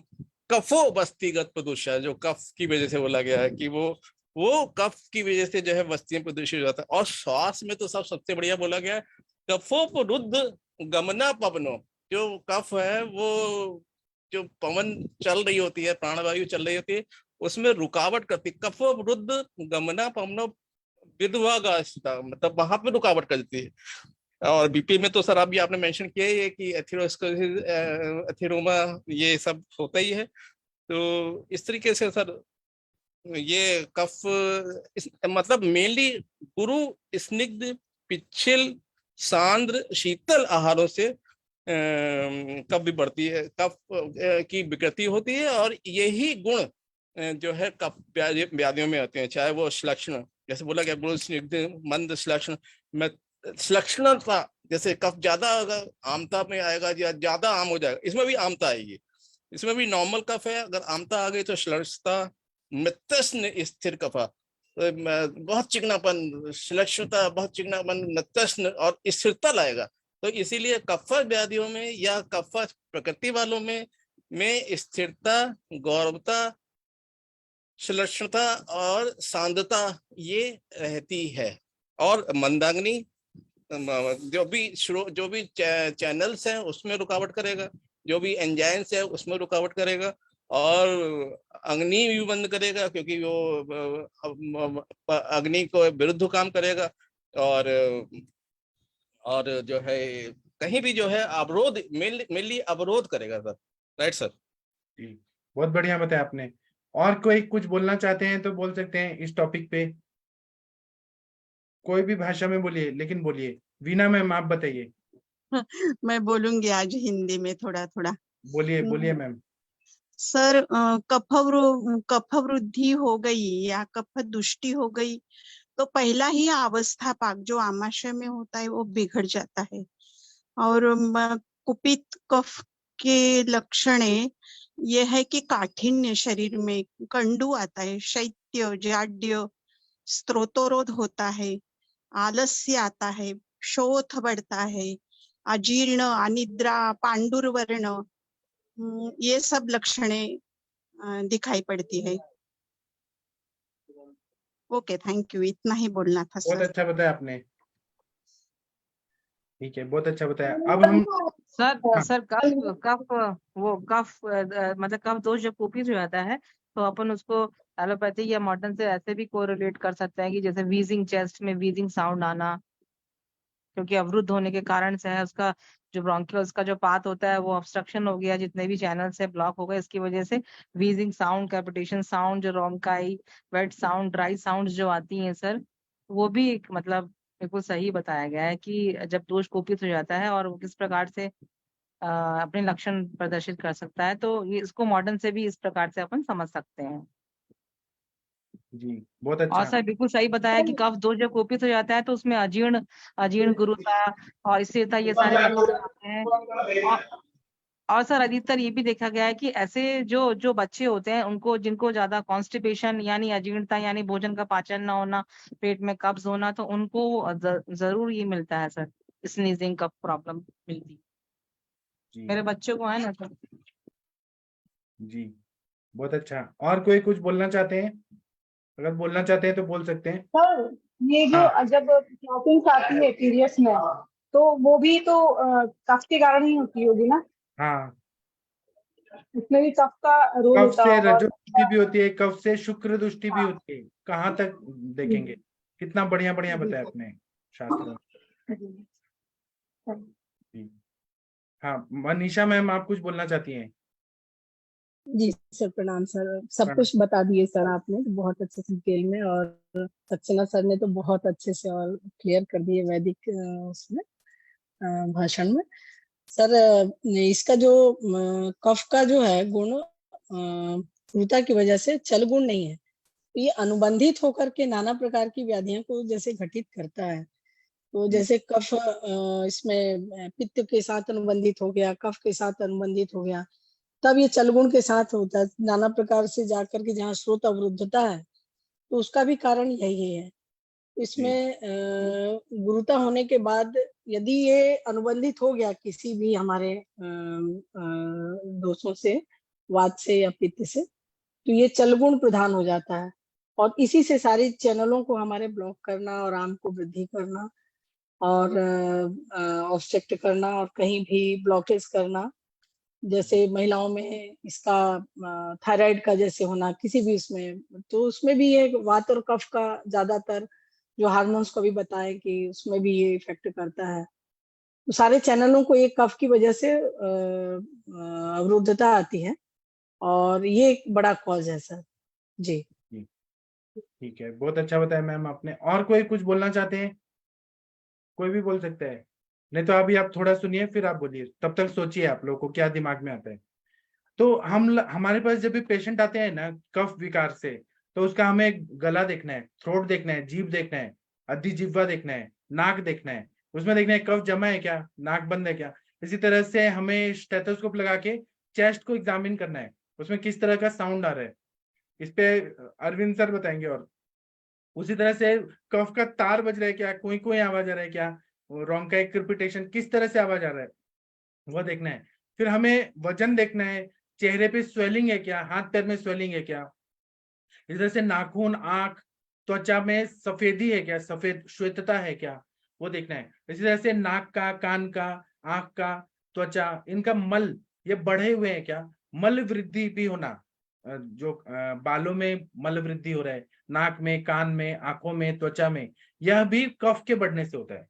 कफो बस्तीगत प्रदूषण, जो कफ की वजह से बोला गया है कि वो कफ की वजह से जो है बस्तियां प्रदूषित हो जाता है। और श्वास में तो सबसे बढ़िया बोला गया है, कफो रुद्ध गमना पवनो, जो कफ है वो जो पवन चल रही होती है, प्राणवायु चल रही होती है, उसमें रुकावट करती, कफो रुद्ध गमना पवनो विद्वागास्ता, मतलब वहां पे रुकावट करती है। और बीपी में तो सर अभी आपने मेंशन किया है कि एथेरोस्क्लेरोसिस, एथेरोमा, ये सब होता ही है। तो इस तरीके से सर ये कफ मतलब मेनली गुरु स्निग्ध पिच्छिल सांद्र शीतल आहारों से कफ भी बढ़ती है, कफ की विकृति होती है। और यही गुण जो है कफ व्याधियों में आते हैं, चाहे वो श्लक्षण, जैसे बोला गया गुरु स्निग्ध मंद श्लक्षण में, श्लक्षणता जैसे कफ ज्यादा अगर आमता में आएगा या ज्यादा आम हो जाएगा, इसमें भी आमता आएगी। इसमें भी नॉर्मल कफ है, अगर आमता आ गई तो श्लक्षता, मृतस्न स्थिर कफा, बहुत चिकनापन, श्लक्षता, बहुत चिकनापन, मृतस्न और स्थिरता लाएगा। तो इसीलिए कफ व्याधियों में या कफ प्रकृति वालों में स्थिरता, गौरवता, श्लक्षणता और सांद्रता ये रहती है। और मंदाग्नि जो भी चैनल्स हैं उसमें रुकावट करेगा, जो भी एंजाइम्स है उसमें रुकावट करेगा, और अग्नि भी बंद करेगा, क्योंकि वो अग्नि को विरुद्ध काम करेगा। और जो है कहीं भी जो है अवरोध, मेनली अवरोध करेगा सर। राइट सर, बहुत बढ़िया बताया आपने। और कोई कुछ बोलना चाहते हैं तो बोल सकते हैं इस टॉपिक पे, कोई भी भाषा में बोलिए, लेकिन बोलिए। वीना मैम आप बताइए। मैं बोलूंगी आज हिंदी में थोड़ा थोड़ा। बोलिए मैम। सर कफ वृद्धि हो गई या कफ दुष्टि हो गई तो पहला ही अवस्था पाक जो आमाशय में होता है वो बिगड़ जाता है। और कुपित कफ के लक्षण ये है कि काठिन्य शरीर में, कंडू आता है, शैत्य, जाड्य, स्त्रोतोरोध होता है, आलस्य आता है, शोथ बढ़ता है, अजीर्ण, अनिद्रा, पांडुरवर्ण, ये सब लक्षणे दिखाई पड़ती है। ओके, थैंक यू, इतना ही बोलना था बहुत सर। अच्छा बताया आपने, ठीक है, बहुत अच्छा बताया। अब हम सर हाँ। सर कफ मतलब कफ दोष जब कुपित हो जाता है तो अपन उसको एलोपैथी या मॉडर्न से ऐसे भी कोरिलेट कर सकते हैं कि जैसे वीजिंग, चेस्ट में वीजिंग साउंड आना, क्योंकि अवरुद्ध होने के कारण से है उसका जो ब्रोंकियल्स का जो पाथ होता है वो ऑब्स्ट्रक्शन हो गया, जितने भी चैनल्स है ब्लॉक हो गए, इसकी वजह से वीजिंग साउंड, कैपिटेशन साउंड, जो रोमकाई, वेट साउंड, ड्राई साउंड जो आती हैं सर, वो भी एक मतलब बिल्कुल सही बताया गया है कि जब दोष कुपित हो जाता है और वो किस प्रकार से अपने लक्षण प्रदर्शित कर सकता है, तो ये इसको मॉडर्न से भी इस प्रकार से अपन समझ सकते हैं। जी, बहुत और अच्छा। सर बिल्कुल सही बताया कि कफ दोष जब कुपित हो जाता है तो उसमें अजीर्ण अजीर्ण गुरुता और स्थिरता ये सारे लक्षण आते हैं। और सर अधिकतर ये भी देखा गया है कि ऐसे जो जो बच्चे होते हैं उनको, जिनको ज्यादा कॉन्स्टिपेशन यानी अजीर्णता यानी भोजन का पाचन न होना, पेट में कब्ज होना, तो उनको जरूर ये मिलता है सर, स्नीजिंग कफ प्रॉब्लम मिलती है। जी मेरे बच्चों को है ना सर। जी, बहुत अच्छा। और कोई कुछ बोलना चाहते हैं? अगर बोलना चाहते हैं तो बोल सकते हैं। सर ये जो हाँ। जब क्लॉटिंग आती है पीरियड्स में, तो वो भी तो कफ के कारण ही होती होगी ना, हाँ, उसमें भी कफ का रोल कफ होता से होगा। रजो दृष्टि भी होती है, कफ से शुक्र दृष्टि भी होती है। कहाँ तक देखेंगे, कितना बढ़िया बढ़िया बताया अपने शास्त्रों में। जी। हाँ, मनीषा मैम, आप कुछ बोलना चाहती हैं? जी सर, प्रणाम सर। सब हाँ। कुछ बता दिए सर आपने बहुत अच्छे से डिटेल में, और सक्सेना सर ने तो बहुत अच्छे से और क्लियर कर दिए वैदिक उसमें भाषण में। सर इसका जो कफ का जो है गुण क्रूरता की वजह से चल गुण नहीं है, तो ये अनुबंधित होकर के नाना प्रकार की व्याधियों को जैसे घटित करता है। तो जैसे कफ इसमें पित्त के साथ अनुबंधित हो गया, कफ के साथ अनुबंधित हो गया, तब ये चलगुण के साथ होता है। नाना प्रकार से जाकर के जहाँ स्रोत अवरुद्धता है तो उसका भी कारण यही है। इसमें गुरुता होने के बाद यदि ये अनुबंधित हो गया किसी भी हमारे दोषों से, वात से या पित्त से, तो ये चलगुण प्रधान हो जाता है, और इसी से सारी चैनलों को हमारे ब्लॉक करना और आम को वृद्धि करना और ऑब्स्ट्रक्ट करना और कहीं भी ब्लॉकेज करना, जैसे महिलाओं में इसका थायराइड का जैसे होना किसी भी इसमें, तो उसमें भी ये वात और कफ का ज्यादातर जो हार्मोन्स को भी बताए कि उसमें भी ये इफेक्ट करता है। तो सारे चैनलों को एक कफ की वजह से अवरुद्धता आती है, और ये एक बड़ा कॉज है सर। जी ठीक है, बहुत अच्छा बताया मैम आपने। और कोई कुछ बोलना चाहते हैं? कोई भी बोल सकता है, नहीं तो अभी आप थोड़ा सुनिए फिर आप बोलिए, तब तक सोचिए आप लोगों को क्या दिमाग में आता है। तो हमारे पास जब भी पेशेंट आते हैं ना कफ विकार से, तो उसका हमें गला देखना है, थ्रोट देखना है, जीभ देखना है, अधिजिह्वा देखना है, नाक देखना है, उसमें देखना है कफ जमा है क्या, नाक बंद है क्या। इसी तरह से हमें स्टेथोस्कोप लगा के चेस्ट को एग्जामिन करना है, उसमें किस तरह का साउंड आ रहा है, इस पे अरविंद सर बताएंगे। और उसी तरह से कफ का तार बज रहा है क्या, कोई कोई आवाज आ रहा है क्या, रोंकाइक क्रिपिटेशन किस तरह से आवाज आ रहा है, वो देखना है। फिर हमें वजन देखना है, चेहरे पे स्वेलिंग है क्या, हाथ पैर में स्वेलिंग है क्या, इस तरह से नाखून, आंख, त्वचा में सफेदी है क्या, सफेद श्वेतता है क्या, वो देखना है। इसी तरह से नाक का, कान का, आंख का, त्वचा, इनका मल ये बढ़े हुए हैं क्या, मल वृद्धि भी होना, जो बालों में मल वृद्धि हो रहा है, नाक में, कान में, आंखों में, त्वचा में, यह भी कफ के बढ़ने से होता है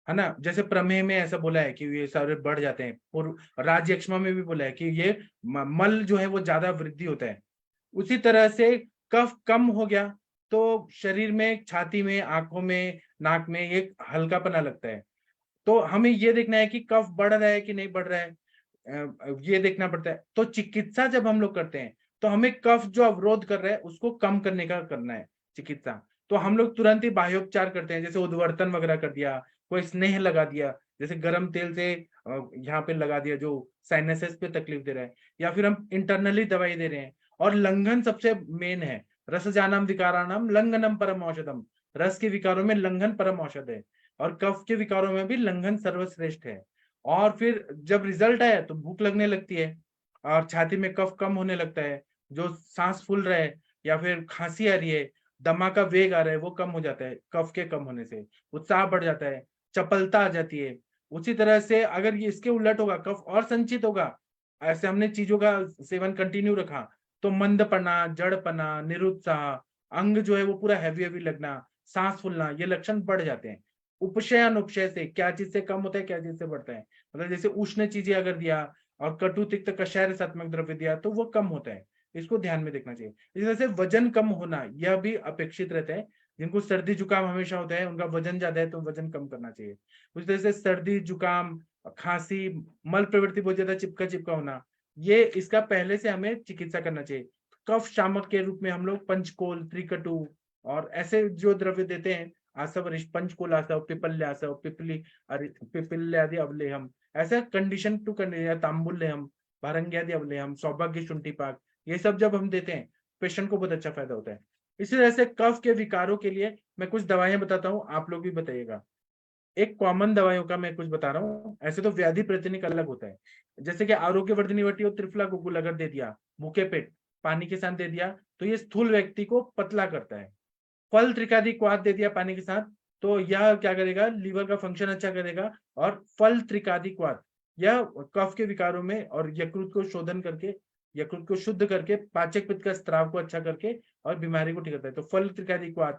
ना। जैसे प्रमेय में ऐसा बोला है कि ये सारे बढ़ जाते हैं, और राजयक्ष्मा में भी बोला है कि ये मल जो है वो ज्यादा वृद्धि होता है। उसी तरह से कफ कम हो गया तो शरीर में, छाती में, आंखों में, नाक में एक हल्कापना लगता है। तो हमें ये देखना है कि कफ बढ़ रहा है कि नहीं बढ़ रहा है। ये देखना पड़ता है। तो चिकित्सा जब हम लोग करते हैं तो हमें कफ जो अवरोध कर रहा है उसको कम करने का करना है चिकित्सा। तो हम लोग तुरंत ही बाह्योपचार करते हैं, जैसे उद्वर्तन वगैरह कर दिया, कोई स्नेह लगा दिया, जैसे गर्म तेल से यहाँ पे लगा दिया जो साइनसेस पे तकलीफ दे रहा है, या फिर हम इंटरनली दवाई दे रहे हैं। और लंघन सबसे मेन है, रसजानम विकाराणाम लंघनम परम औषधम, रस के विकारों में लंघन परम औषध है और कफ के विकारों में भी लंघन सर्वश्रेष्ठ है। और फिर जब रिजल्ट आया तो भूख लगने लगती है और छाती में कफ कम होने लगता है, जो सांस फूल रहा है या फिर खांसी आ रही है, दमा का वेग आ रहा है, वो कम हो जाता है कफ के कम होने से, उत्साह बढ़ जाता है, चपलता आ जाती है। उसी तरह से अगर ये इसके उलट होगा, कफ और संचित होगा, ऐसे हमने चीजों का सेवन कंटिन्यू रखा, तो मंदपना, जड़पना, निरुत्साह, अंग जो है वो पूरा हैवी हैवी लगना, सांस फूलना, ये लक्षण बढ़ जाते हैं। उपशय अनुपशय से क्या चीज से कम होता है, क्या चीज से बढ़ता है, मतलब जैसे उष्ण चीजें अगर दिया और कटु तिक्त कषाय रसात्मक द्रव्य दिया तो वो कम होता है, इसको ध्यान में देखना चाहिए। इस तरह से वजन कम होना यह भी अपेक्षित रहता है। जिनको सर्दी जुकाम हमेशा होता है, उनका वजन ज्यादा है तो वजन कम करना चाहिए। उस तरह से सर्दी जुकाम, खांसी, मल प्रवृत्ति बहुत ज्यादा चिपका चिपका होना, ये इसका पहले से हमें चिकित्सा करना चाहिए। कफ शामक के रूप में हम लोग पंचकोल, त्रिकटु और ऐसे जो द्रव्य देते हैं, आसव, पंचकोल आसव, पिपल्यासव, पिपल्यादि अवलेहम, ऐसा कंडीशन टू कंडीशन, तांबुल्यम, भारंग्यादि अवलेहम, सौभाग्य शुंठी पाक, ये सब जब हम देते हैं पेशेंट को बहुत अच्छा फायदा होता है। इसी तरह से कफ के विकारों के लिए मैं कुछ दवाइयां बताता हूँ, आप लोग भी बताइएगा। एक कॉमन दवाइयों का मैं कुछ बता रहा हूँ, ऐसे तो व्याधि प्रतिनिक अलग होता है। जैसे कि आरोग्यवर्धिनी वटी और त्रिफला गुगुल अगर दे दिया भूखे पेट पानी के साथ दे दिया तो ये स्थूल व्यक्ति को पतला करता है। फल त्रिकादि क्वाथ दे दिया पानी के साथ तो यह क्या करेगा, लीवर का फंक्शन अच्छा करेगा। और फल त्रिकादि क्वाथ यह कफ के विकारों में और यकृत को शोधन करके, यकृत को शुद्ध करके, पाचक पित्त का स्त्राव को अच्छा करके और बीमारी को ठीक करता है। तो फल त्रिकादि क्वाथ,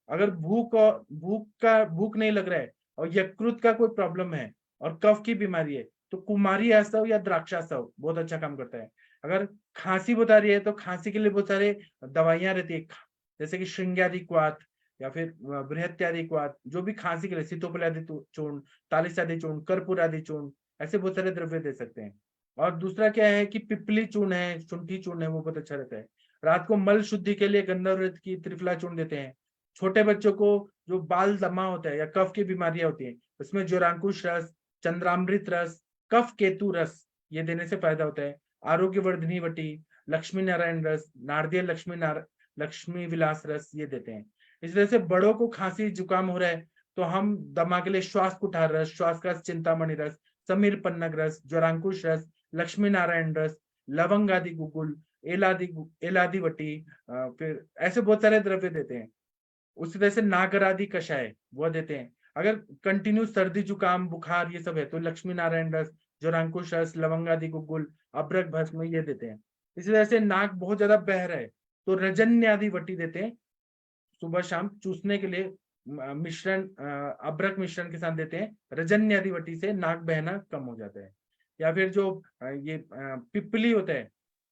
अगर भूख नहीं लग रहा है और यकृत का कोई प्रॉब्लम है और कफ की बीमारी है तो कुमारी आसव या द्राक्षासव बहुत अच्छा काम करता है। अगर खांसी बता रही है तो खांसी के लिए बहुत सारे दवाइयां रहती है, जैसे कि श्रृंग्यादि क्वाथ या फिर बृहत्यादि क्वाथ, जो भी खांसी के लिए, सीतोपलादि चूर्ण, तालिसादि चूर्ण, कर्पूर आदि चूर्ण, ऐसे बहुत सारे द्रव्य दे सकते हैं। और दूसरा क्या है कि पिपली चूर्ण है, शुंठी चूर्ण है, वो बहुत अच्छा रहता है। रात को मल शुद्धि के लिए गंधर्व की त्रिफला चूर्ण देते हैं। छोटे बच्चों को जो बाल दमा होता है या कफ की बीमारियां होती हैं, उसमें ज्वरांकुश रस, चंद्रामृत रस, कफ केतु रस, ये देने से फायदा होता है। आरोग्यवर्धिनी वटी, लक्ष्मी नारायण रस, नारदिय लक्ष्मी विलास रस, ये देते हैं। इस तरह से बड़ों को खांसी जुकाम हो रहा है तो हम दमा के लिए श्वास कुठार रस, श्वास का चिंतामणि रस, समीर पन्नग रस, ज्वरांकुश रस, लक्ष्मी नारायण रस, लवंग आदि गुगुल, एलादि वटी, फिर ऐसे बहुत सारे द्रव्य देते हैं। उसी तरह से नागरादि कषाय वो देते हैं। अगर कंटिन्यू सर्दी जुकाम बुखार ये सब है तो लक्ष्मी नारायण रस, ज्वरांकुश रस, लवंगादि गुगुल, अभ्रक भस्म, ये देते हैं। इसी तरह से नाक बहुत ज्यादा बह रहा है तो रजन्यादि वटी देते हैं, सुबह शाम चूसने के लिए मिश्रण, अभ्रक मिश्रण के साथ देते हैं। रजन्यादि वटी से नाक बहना कम हो जाता है। या फिर जो ये पिपली होता है,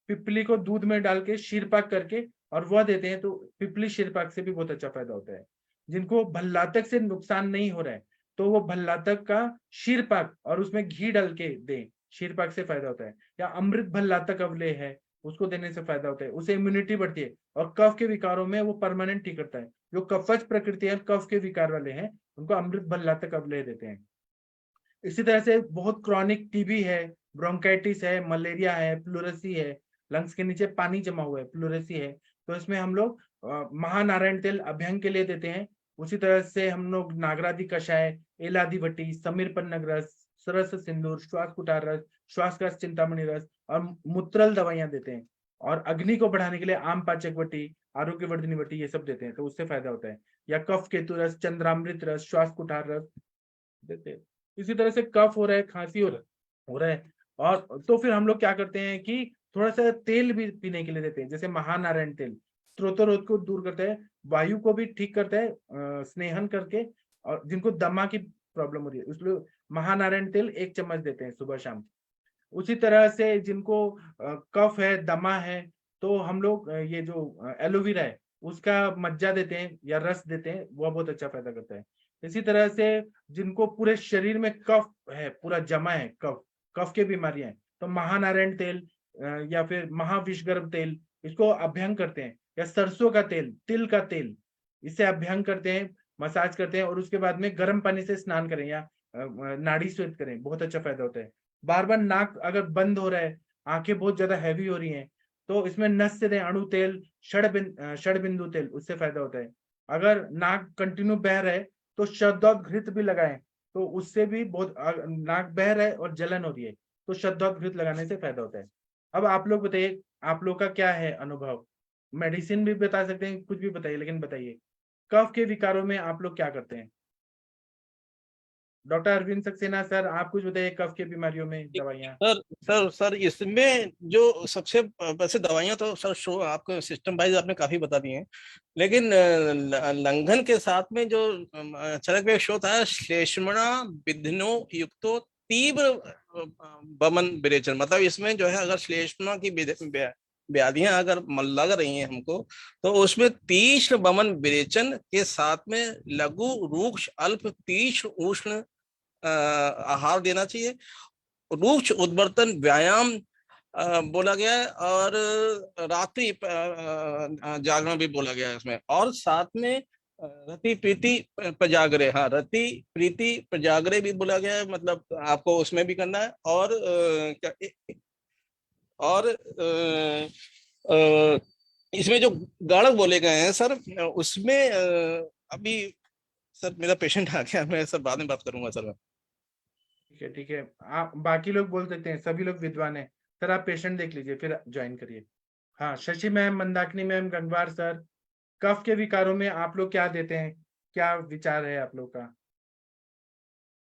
पिपली को दूध में डाल के शीरपाक करके और वह देते हैं तो पिपली शीरपाक से भी बहुत अच्छा फायदा होता है। जिनको भल्लातक से नुकसान नहीं हो रहा है तो वो भल्लातक का शीरपाक और उसमें घी डाल के दें, शीरपाक से फायदा होता है। या अमृत भल्लातक अवलेह है, उसको देने से फायदा होता है, उससे इम्यूनिटी बढ़ती है और कफ के विकारों में वो परमानेंट ठीक करता है। जो कफज प्रकृति है, कफ के विकार वाले हैं, उनको अमृत भल्लातक अवलेह देते हैं। इसी तरह से बहुत क्रॉनिक टीबी है, ब्रोंकाइटिस है, मलेरिया है, प्लूरेसी है, लंग्स के नीचे पानी जमा हुआ है, प्लूरेसी है, तो इसमें हम लोग महानारायण तेल अभ्यंग के लिए देते हैं। उसी तरह से हम लोग नागरादि कषाय, एलादि वटी, समीर पन्नग रस, सरस सिंदूर, श्वास कुटार रस, श्वास का चिंतामणि रस और मूत्रल दवाइयां देते हैं। और अग्नि को बढ़ाने के लिए आम पाचक वटी, आरोग्यवर्धिनी वटी, ये सब देते हैं तो उससे फायदा होता है। या कफ केतु रस, चंद्रामृत रस, श्वास कुठार रस देते हैं। इसी तरह से कफ हो रहा है, खांसी हो रहा है और तो फिर हम लोग क्या करते हैं कि थोड़ा सा तेल भी पीने के लिए देते हैं, जैसे महानारायण तेल स्त्रोतरोध को दूर करता है, वायु को भी ठीक करता है स्नेहन करके, और जिनको दमा की प्रॉब्लम हो रही है उसलिए महानारायण तेल 1 चम्मच देते हैं सुबह शाम। उसी तरह से जिनको कफ है, दमा है, तो हम लोग ये जो एलोवेरा है उसका मज्जा देते हैं या रस देते हैं, वह बहुत अच्छा फायदा करता है। इसी तरह से जिनको पूरे शरीर में कफ है, पूरा जमा है, कफ की बीमारियां हैं, तो महानारायण तेल या फिर महाविषगर्भ तेल, इसको अभ्यंग करते हैं, या सरसों का तेल, तिल का तेल, इससे अभ्यंग करते हैं, मसाज करते हैं, और उसके बाद में गर्म पानी से स्नान करें या नाड़ी स्वेद करें, बहुत अच्छा फायदा होता है। बार बार नाक अगर बंद हो रहा है, आंखें बहुत ज्यादा हैवी हो रही हैं, तो इसमें नस से दें अणु तेल, षड बिंदु तेल, उससे फायदा होता है। अगर नाक कंटिन्यू बह रहा है तो शब्दोद्घृत भी लगाएं, तो उससे भी बहुत, नाक बह रहा है और जलन हो रही है तो शब्दोद्घृत लगाने से फायदा होता है। अब आप लोग बताइए, आप लोग का क्या है अनुभव? मेडिसिन भी बता सकते हैं, कुछ भी बताइए, लेकिन बताइए कफ के विकारों में आप लोग क्या करते हैं? डॉक्टर अरविंद सक्सेना सर, आप कुछ बताइए, कफ के बीमारियों में दवाइयाँ। सर इसमें जो सबसे वैसे दवाइयां तो सर शो आपको सिस्टम वाइज आपने काफी बता दी हैं, लेकिन लंघन के साथ में जो चरक में शो था, श्लेष्मणा विघ्नो युक्तो तीव्र वमन विरेचन, मतलब इसमें जो है अगर श्लेष्मणा की व्याधियां अगर लग रही हैं हमको, तो उसमें तीक्ष्ण वमन विरेचन के साथ में लघु रूक्ष अल्प तीक्ष्ण उष्ण आहार देना चाहिए। रूक्ष उद्वर्तन व्यायाम बोला गया है, और रात्रि जागरण भी बोला गया है इसमें, और साथ में रति प्रीति प्रजागरे, हाँ रति प्रीति प्रजागरे भी बोला गया है, मतलब आपको उसमें भी करना है। और इसमें जो गाणक बोले गए हैं सर, उसमें अभी सर मेरा पेशेंट आ गया, मैं सर बाद में बात करूंगा सर। ठीक है, आप बाकी लोग बोल सकते हैं, सभी लोग विद्वान हैं सर। आप पेशेंट देख लीजिए फिर ज्वाइन करिए। हाँ, Shashi ma'am, Mandakini ma'am, Gangwar sir, कफ के विकारों में आप लोग क्या देते हैं, क्या विचार है आप लोग का?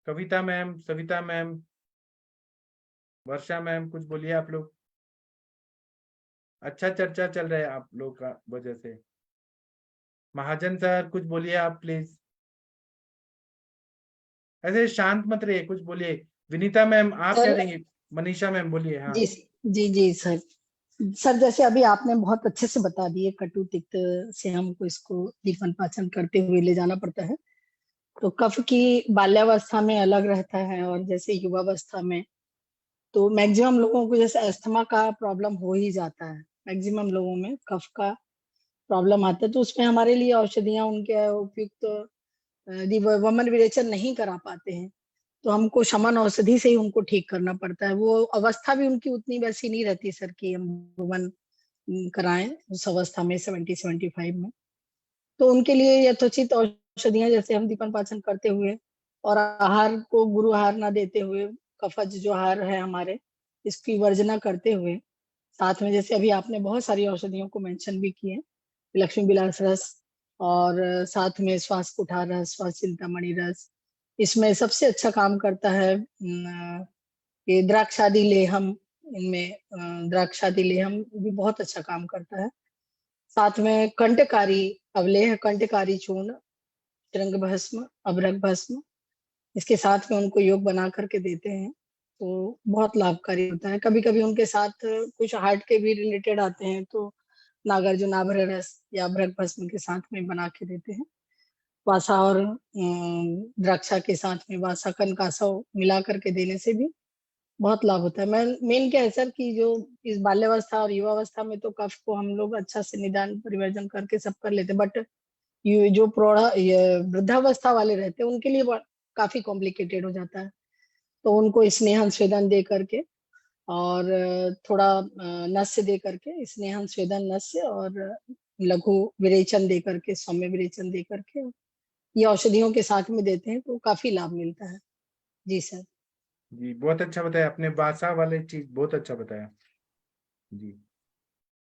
कविता ma'am, Savita ma'am, Varsha ma'am, कुछ बोलिए आप लोग। अच्छा चर्चा चल रहा है आप लोग का वजह से। महाजन सर, कुछ बोलिए आप प्लीज, ऐसे शांत मत रहिए, कुछ बोलिए। विनीता मैम, आप क्या सर देंगे? मनीषा मैम बोलिए। हाँ जी जी सर। सर जैसे अभी आपने बहुत अच्छे से बता दिए, कटु तिक्त से हमको इसको दीपन पाचन करते हुए ले जाना पड़ता है। तो कफ की बाल्यावस्था में अलग रहता है, और जैसे युवावस्था में तो मैक्सिमम लोगों को जैसे अस्थमा का प्रॉब्लम हो ही जाता है, मैक्सिमम लोगों में कफ का प्रॉब्लम आता है, तो उसमें हमारे लिए औषधियां उनके उपयुक्त वमन विरेचन नहीं करा पाते हैं, तो हमको शमन औषधि से ही उनको ठीक करना पड़ता है। वो अवस्था भी उनकी उतनी वैसी नहीं रहती सर कि हम वमन कराएं उस अवस्था में 70-75 में। तो उनके लिए यथोचित औषधियां, जैसे हम दीपन पाचन करते हुए और आहार को गुरु आहार ना देते हुए, कफज जो आहार है हमारे, इसकी वर्जना करते हुए, साथ में जैसे अभी आपने बहुत सारी औषधियों को मेंशन भी किए, लक्ष्मी विलास रस, और साथ में श्वास कुठार रस, श्वास चिंतामणि रस, इसमें सबसे अच्छा काम करता है ये द्राक्षादि लेहम। इनमें द्राक्षादि लेहम भी बहुत अच्छा काम करता है। साथ में कंटकारी अवलेह, कंटकारी चूर्ण, तिरंग भस्म, अभ्रक भस्म, इसके साथ में उनको योग बना करके देते हैं, तो बहुत लाभकारी होता है। कभी कभी उनके साथ कुछ हार्ट के भी रिलेटेड आते हैं, तो नागार्जुन आभ्र रस या अभ्रक भस्म के साथ में बना के देते हैं। वासा और द्राक्षा के साथ में वासा कनकासव मिला करके देने से भी बहुत लाभ होता है। मैं मेन क्या है सर कि जो इस बाल्यावस्था और युवावस्था में तो कफ को हम लोग अच्छा से निदान परिवर्जन करके सब कर लेते हैं, बट ये जो वृद्धावस्था वाले रहते हैं उनके लिए काफी कॉम्प्लिकेटेड हो जाता है। तो उनको स्नेहन स्वेदन दे करके, और थोड़ा नस्य दे करके, स्नेहन स्वेदन नस्य और लघु विरेचन दे करके, सौम्य विरेचन दे करके ये औषधियों के साथ में देते हैं, तो काफी लाभ मिलता है। जी सर। जी, बहुत अच्छा बताया आपने, बासा वाले चीज बहुत अच्छा बताया जी।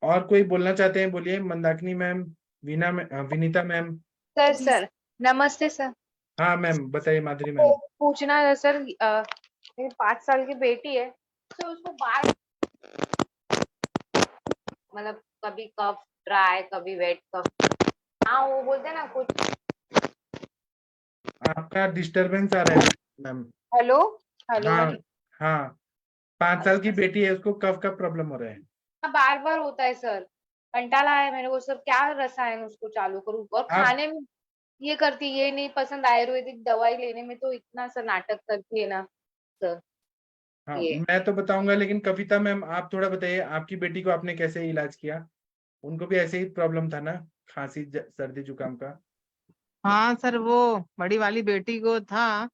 और कोई बोलना चाहते हैं, बोलिए। Mandakini ma'am, Vinita ma'am. Sir नमस्ते सर। हाँ मैम, बताइए। माधुरी तो मैम। पूछना है सर, मेरी 5 साल की बेटी है, तो उसको बार मतलब कभी कफ ड्राई, कभी वेट कफ, हाँ वो बोलते हैं ना कुछ। आपका डिस्टरबेंस आ रहा है मैम। Hello hello. हाँ हाँ, 5 साल की अच्छा, बेटी है, उसको कफ का प्रॉब्लम हो रहा है। बार बार होता है सर, कंटाला है मेरे को सर, क्या रसायन उसको चालू करूँ, और आप खाने में ये करती, ये नहीं पसंद, आयुर्वेदिक दवाई लेने में तो इतना सर नाटक करती है ना सर। हाँ, ये मैं तो बताऊंगा, लेकिन कविता मैम आप थोड़ा बताइए, आपकी बेटी को आपने कैसे इलाज किया? उनको भी ऐसे ही प्रॉब्लम था ना, खांसी सर्दी जुकाम का? हाँ सर, वो बड़ी वाली बेटी को था,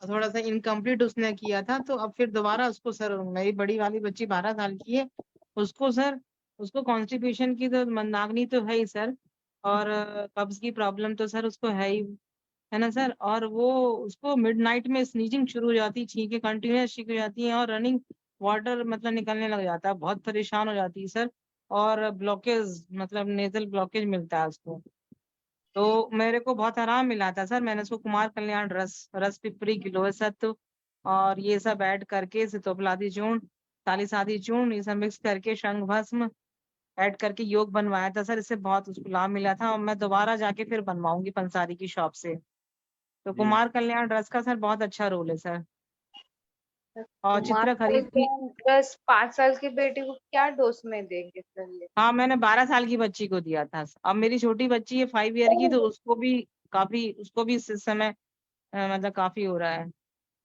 थोड़ा सा इनकम्प्लीट उसने किया था, तो अब फिर दोबारा उसको सर, मेरी बड़ी वाली बच्ची 12 साल की है, उसको सर, उसको कॉन्स्टिपेशन की तो मंदाग्नि तो है ही सर, और कब्ज की प्रॉब्लम तो सर उसको है ही, है ना सर। और वो उसको मिडनाइट में स्नीजिंग शुरू हो जाती, छींके कंटिन्यूस छींक हो जाती है, और रनिंग वाटर मतलब निकलने लग जाता है, बहुत परेशान हो जाती है सर। और ब्लॉकेज मतलब नेजल ब्लॉकेज मिलता है उसको। तो मेरे को बहुत आराम मिला था सर, मैंने उसको कुमार कल्याण रस, रस पिपरी गिलोय सत्व और ये सब ऐड करके, सितोपलादी चूर्ण, तालिसादी चूर्ण, ये सब मिक्स करके शंख भस्म ऐड करके योग बनवाया था सर। इससे बहुत उसको लाभ मिला था, और मैं दोबारा जाके फिर बनवाऊंगी पंसारी की शॉप से। तो जी कुमार कल्याण रस का सर बहुत अच्छा रोल है सर। और कुमार चित्र खरीद की, प्लस 5 साल की बेटी को क्या डोज में देंगे सर ये? हाँ मैंने 12 साल की बच्ची को दिया था। अब मेरी छोटी बच्ची है 5 ईयर की, तो उसको भी काफी, उसको भी इस समय मतलब काफी हो रहा है,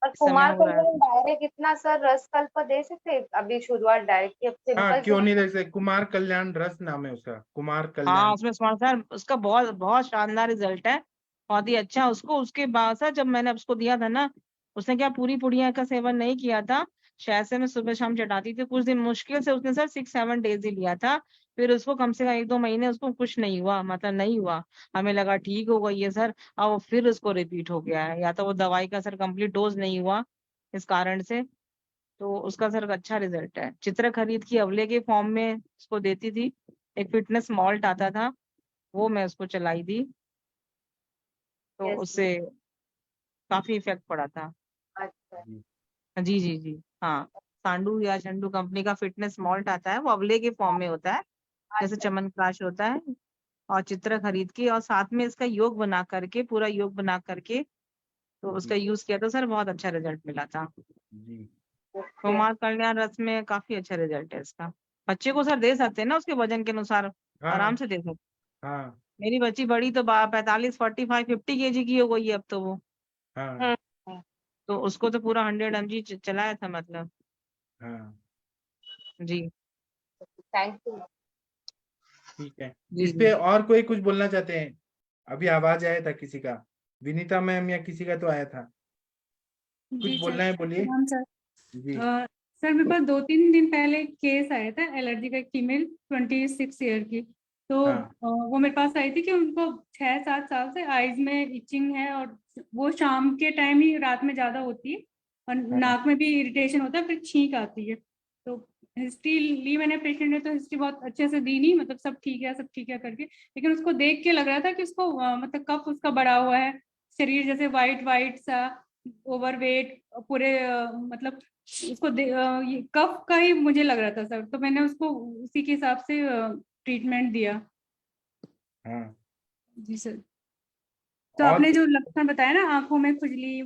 और इस समय कुमार हो रहा है। कल्याण डायरेक्ट इतना सर रस कल्प दे सकते हैं? अभी शुरुआत डायरेक्ट की, अब हाँ, सिंपल क्यों से नहीं देख सकते? कुमार कल्याण रस नाम है उसका, कुमार हाँ कल्याण। उसमें सर उसका बहुत बहुत शानदार रिजल्ट है, बहुत ही अच्छा। उसको उसके बाद सर जब मैंने उसको दिया था ना, उसने क्या पूरी पुड़िया का सेवन नहीं किया था, शायद से मैं सुबह शाम चटाती थी, कुछ दिन मुश्किल से उसने सर 6-7 डेज ही लिया था। फिर उसको कम से कम 1-2 महीने उसको कुछ नहीं हुआ, मतलब नहीं हुआ, हमें लगा ठीक हो गई है सर। अब वो फिर उसको रिपीट हो गया है, या तो वो दवाई का सर कंप्लीट डोज नहीं हुआ इस कारण से। तो उसका सर अच्छा रिजल्ट है। चित्र खरीद की अवले के फॉर्म में उसको देती थी, एक फिटनेस मॉल्ट आता था, वो मैं उसको चलाई थी, तो यस। उससे काफी इफेक्ट पड़ा था। अच्छा। जी जी जी जी, हाँ। सांडू या चंडू कंपनी का फिटनेस मॉल्ट आता है, वो अवले के फॉर्म में होता है, जैसे अच्छा। च्यवनप्राश होता है। और चित्र खरीद के और साथ में इसका योग बना करके, पूरा योग बना करके, तो जी उसका यूज किया था सर, बहुत अच्छा रिजल्ट मिला था। जी। ओके। कुमार कल्याण रस में काफी अच्छा रिजल्ट है इसका। बच्चे को सर दे सकते हैं ना, उसके वजन के अनुसार आराम हाँ से दे सकते। हाँ मेरी बच्ची बड़ी तो 45, 45, 50 kg की हो गई है अब तो वो, हाँ हम्म। हम्म। तो उसको तो पूरा 100 mg चलाया था मतलब। हाँ। जी थैंक यू। ठीक है। जी इस जी। पे और कोई कुछ बोलना चाहते हैं? अभी आवाज आया था किसी का, विनीता मैम या किसी का तो आया था, कुछ जी सर, बोलना है, बोलिए। प्रणाम सर। जी सर मेरे पास 2-3 दिन पहले केस आया था एलर्जी का, एक फीमेल 26 ईयर की। तो हाँ वो मेरे पास आई थी कि उनको 6-7 साल से आईज में इचिंग है, और वो शाम के टाइम ही, रात में ज्यादा होती है, और हाँ नाक में भी इरिटेशन होता है, फिर छींक आती है। तो हिस्ट्री ली मैंने पेशेंट ने, तो हिस्ट्री बहुत अच्छे से दी नहीं, मतलब सब ठीक है करके, लेकिन उसको देख के लग रहा था कि उसको मतलब कफ उसका बढ़ा हुआ है, शरीर जैसे वाइट वाइट सा, ओवरवेट पूरे, मतलब उसको ये कफ का ही मुझे लग रहा था सर, तो मैंने उसको उसी के हिसाब से ट्रीटमेंट दिया। हाँ। जी सर। तो और आपने जो लक्षण बताया ना, आंखों में खुजली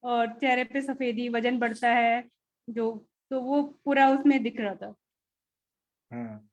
और चेहरे पे सफेदी, वजन बढ़ता है जो, तो वो पूरा उसमें दिख रहा था। हाँ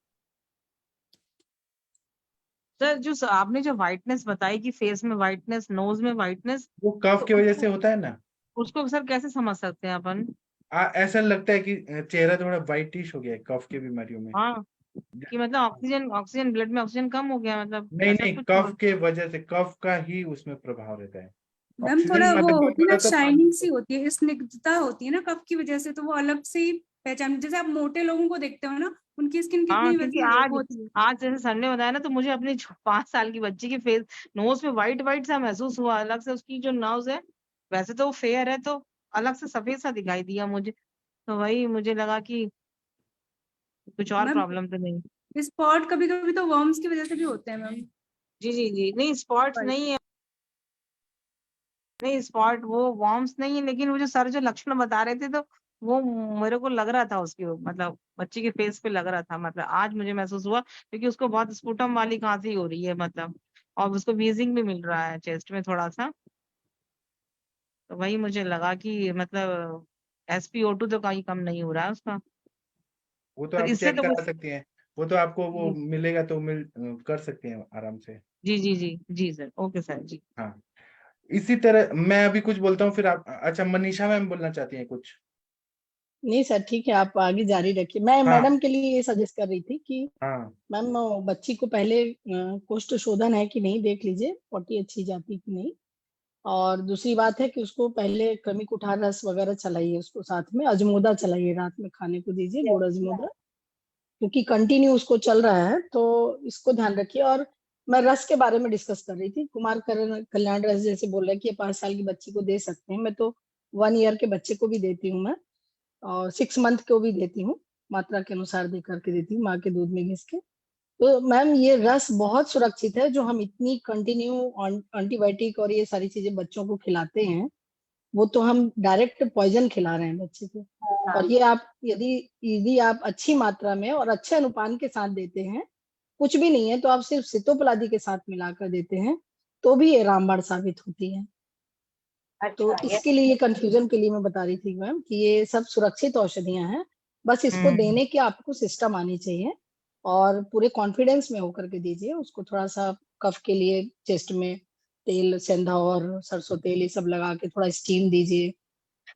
सर जो आपने जो व्हाइटनेस बताई कि फेस में व्हाइटनेस, नोज में व्हाइटनेस, वो कफ तो की वजह से उसको होता है ना। उसको सर कैसे समझ सकते हैं अपन? ऐसा लगता है कि चेहरा थोड़ा वाइटिश हो गया है कफ की बीमारियों में। हाँ, कि मतलब ऑक्सीजन ऑक्सीजन ब्लड में ऑक्सीजन कम हो गया, मतलब नहीं ऐसा नहीं, कुछ कफ हुआ? के वजह से, कफ का ही उसमें प्रभाव रहता है। मैम ऑक्सीजन थोड़ा वो लगभग होती है ना, बोला तो शाइनिंग सी होती है, स्निग्धता होती है ना कफ की वजह से, तो वो अलग से ही पहचान, जैसे आप मोटे लोगों को देखते हो ना, उनकी स्किन हाँ, कितनी क्योंकि वैसी आज होती है। आज जैसे सर ने बताया ना, तो मुझे अपनी 5 साल की बच्ची की फेस, नोज पे व्हाइट व्हाइट सा महसूस हुआ, अलग से उसकी जो नोज है, वैसे तो वो फेयर है, तो अलग से सफेद सा दिखाई दिया मुझे। तो वही मुझे लगा कि कुछ और मैम प्रॉब्लम तो नहीं। स्पॉट कभी कभी तो वर्म्स की वजह से भी होते हैं मैम। जी जी जी, नहीं स्पॉट्स नहीं है, नहीं स्पॉट वो वॉर्म्स नहीं है, लेकिन वो जो सर जो लक्षण बता रहे थे, तो वो मेरे को लग रहा था उसकी, मतलब बच्ची के फेस पे लग रहा था, मतलब आज मुझे महसूस हुआ, क्योंकि उसको बहुत स्पुटम वाली खांसी हो रही है मतलब, और उसको वीजिंग भी मिल रहा है चेस्ट में थोड़ा सा। तो वही मुझे लगा कि मतलब SpO2 तो कहीं कम नहीं हो रहा है उसका। वो तो तो आप इससे चेक तो करा कुछ, सकती हैं। वो तो आपको वो जी मिलेगा तो कर सकते हैं आराम से। जी जी जी जी सर, ओके सर जी। हाँ, इसी तरह मैं अभी कुछ बोलता हूँ, फिर आप, अच्छा मनीषा मैम बोलना चाहती हैं कुछ? नहीं सर, ठीक है, आप आगे जारी रखिए। मैं हाँ। मैडम के लिए ये सजेस्ट कर रही थी कि हाँ मैम बच्ची को पहले कोष्ठ शोधन है कि नहीं देख लीजिए, पोटी अच्छी जाती कि नहीं। और दूसरी बात है कि उसको पहले क्रमी कुठार रस वगैरह चलाइए, उसको साथ में अजमोदा चलाइए, रात में खाने को दीजिए गुड़ अजमोदा, क्योंकि कंटिन्यू उसको चल रहा है, तो इसको ध्यान रखिए। और मैं रस के बारे में डिस्कस कर रही थी, कुमार कल्याण रस जैसे बोल रहे हैं कि 5 साल की बच्ची को दे सकते हैं, मैं तो 1 ईयर के बच्चे को भी देती हूँ मैं, और 6 मंथ को भी देती हूँ, मात्रा के अनुसार दे करके देती हूँ, माँ के दूध में घिस के। तो मैम ये रस बहुत सुरक्षित है, जो हम इतनी कंटिन्यू एंटीबायोटिक और ये सारी चीजें बच्चों को खिलाते हैं, वो तो हम डायरेक्ट पॉइजन खिला रहे हैं बच्चे को। और ये आप यदि यदि आप अच्छी मात्रा में और अच्छे अनुपान के साथ देते हैं, कुछ भी नहीं है तो आप सिर्फ सितोपलादी के साथ मिलाकर देते हैं, तो भी ये रामबाण साबित होती है। तो अच्छा, इसके लिए कंफ्यूजन के लिए मैं बता रही थी मैम कि ये सब सुरक्षित औषधियां हैं, बस इसको देने की आपको सिस्टम आनी चाहिए, और पूरे कॉन्फिडेंस में होकर के दीजिए उसको। थोड़ा सा कफ के लिए चेस्ट में तेल, सेंधा और सरसों तेल ये सब लगा के थोड़ा स्टीम दीजिए,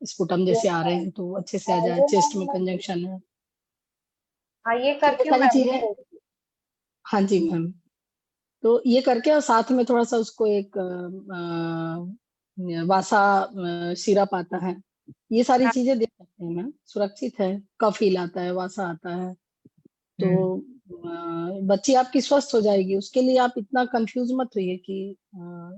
स्पुटम जैसे आ रहे हैं तो अच्छे से आ जाए, चेस्ट में कंजंक्शन है, हाँ ये तो ये करके सारी मैं चीजें। हाँ जी मैम, तो ये करके और साथ में थोड़ा सा उसको एक वासा सिरप आता है, ये सारी चीजें दे सकते हैं मैम, सुरक्षित है। कफ फील आता है, वासा आता है, तो बच्ची आपकी स्वस्थ हो जाएगी। उसके लिए आप इतना कंफ्यूज मत होइए कि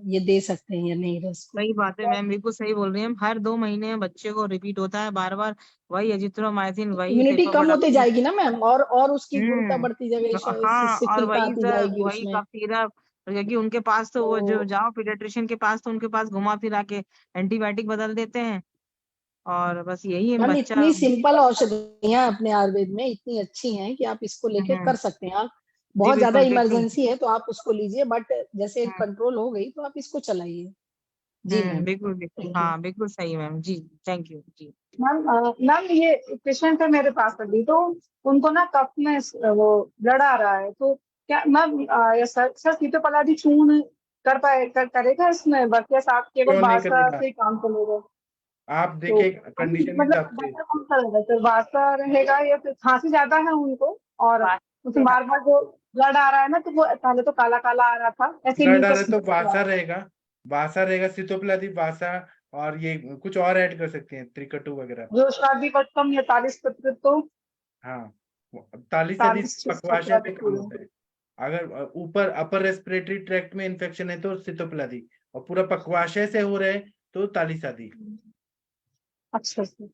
ये दे सकते हैं या नहीं रस को। सही बात है मैम, बिल्कुल सही बोल रही हैं। हर 2 महीने में बच्चे को रिपीट होता है बार बार वही एजिथ्रोमाइसिन, वही इम्यूनिटी कम होती सेफाफोडाक्सिन। जाएगी ना मैम, और उसकी गुणता बढ़ती जाएगी, हाँ, और शिथिलता वही आती सर, जाएगी वही उसमें। कफ सिरप, क्योंकि उनके पास तो वो जो तो जाओ पीडियाट्रिशियन के पास, तो उनके पास घुमा फिरा के एंटीबायोटिक बदल देते हैं, और बस यही है मैम बच्चा। इतनी सिंपल औषधियां अपने आयुर्वेद में इतनी अच्छी हैं कि आप इसको लेके कर सकते हैं। आप जी बहुत ज्यादा बिल्कुल बिल्कुल। इमरजेंसी है तो आप उसको लीजिए, बट जैसे कंट्रोल हो गई तो आप इसको चलाइए। जी मैम, बिल्कुल बिल्कुल, थैंक यू। हाँ बिल्कुल सही मैम जी, थैंक यू जी। मैम ये पेशेंट है मेरे पास अभी, तो उनको ना कफ में वो ब्लड आ रहा है, तो क्या मैम सर सीतोपलादी चूर्ण करेगा इसमें, बस या साथ केवल क्यों नहीं बासा करेगा? से ही काम चलेगा? आप तो देखिए कंडीशन के मतलब हिसाब से। बेटर कौन सा रहेगा सर, बासा रहेगा या फिर खांसी ज्यादा है उनको, और उसमें बार बार जो ब्लड आ रहा है ना, तो वो पहले तो काला काला आ रहा था, ऐसे ब्लड आ रहा म्यूकस है तो वासा रहेगा, वासा रहेगा, सितोप्लादी वासा, और ये कुछ और ऐड कर सकते हैं, त्रिकटु वगैरह। जो शादी पर कम या 40%, तो हाँ 40 से अधिक 40 पकवाशय पे काम होता है। अगर ऊपर अपर रेस्पिरेटरी ट्रैक्ट में इन्फेक्शन है तो सितोप्लादी, और पूरा पकवाशय से हो रहा है तो तालिसादी। अच्छा सर,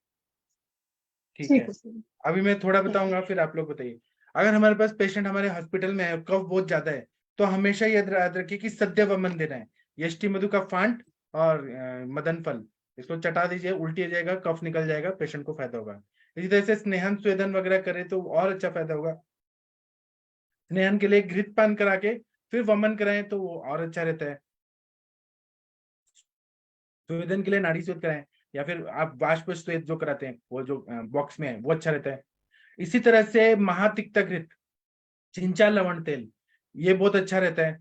ठीक ठीक है, है सर। अभी मैं थोड़ा बताऊंगा, फिर आप लोग बताइए। अगर हमारे पास पेशेंट हमारे हॉस्पिटल में है, कफ बहुत ज्यादा है, तो हमेशा याद रखिए कि सद्य वमन देना है। यष्टि मधु का फांट और मदन फल, इसको चटा दीजिए, उल्टी हो जाएगा, कफ निकल जाएगा, पेशेंट को फायदा होगा। इसी तरह से स्नेहन स्वेदन वगैरह करे तो और अच्छा फायदा होगा। स्नेहन के लिए घृतपान करा के फिर वमन कराएं तो वो और अच्छा रहता है। स्वेदन के लिए नाड़ी स्वेद कराएं, या फिर आप बाष्प स्वेद जो कराते हैं वो जो बॉक्स में है वो अच्छा रहता है। इसी तरह से महातिक्ता घृत, चिंचा लवण तेल, ये बहुत अच्छा रहता है।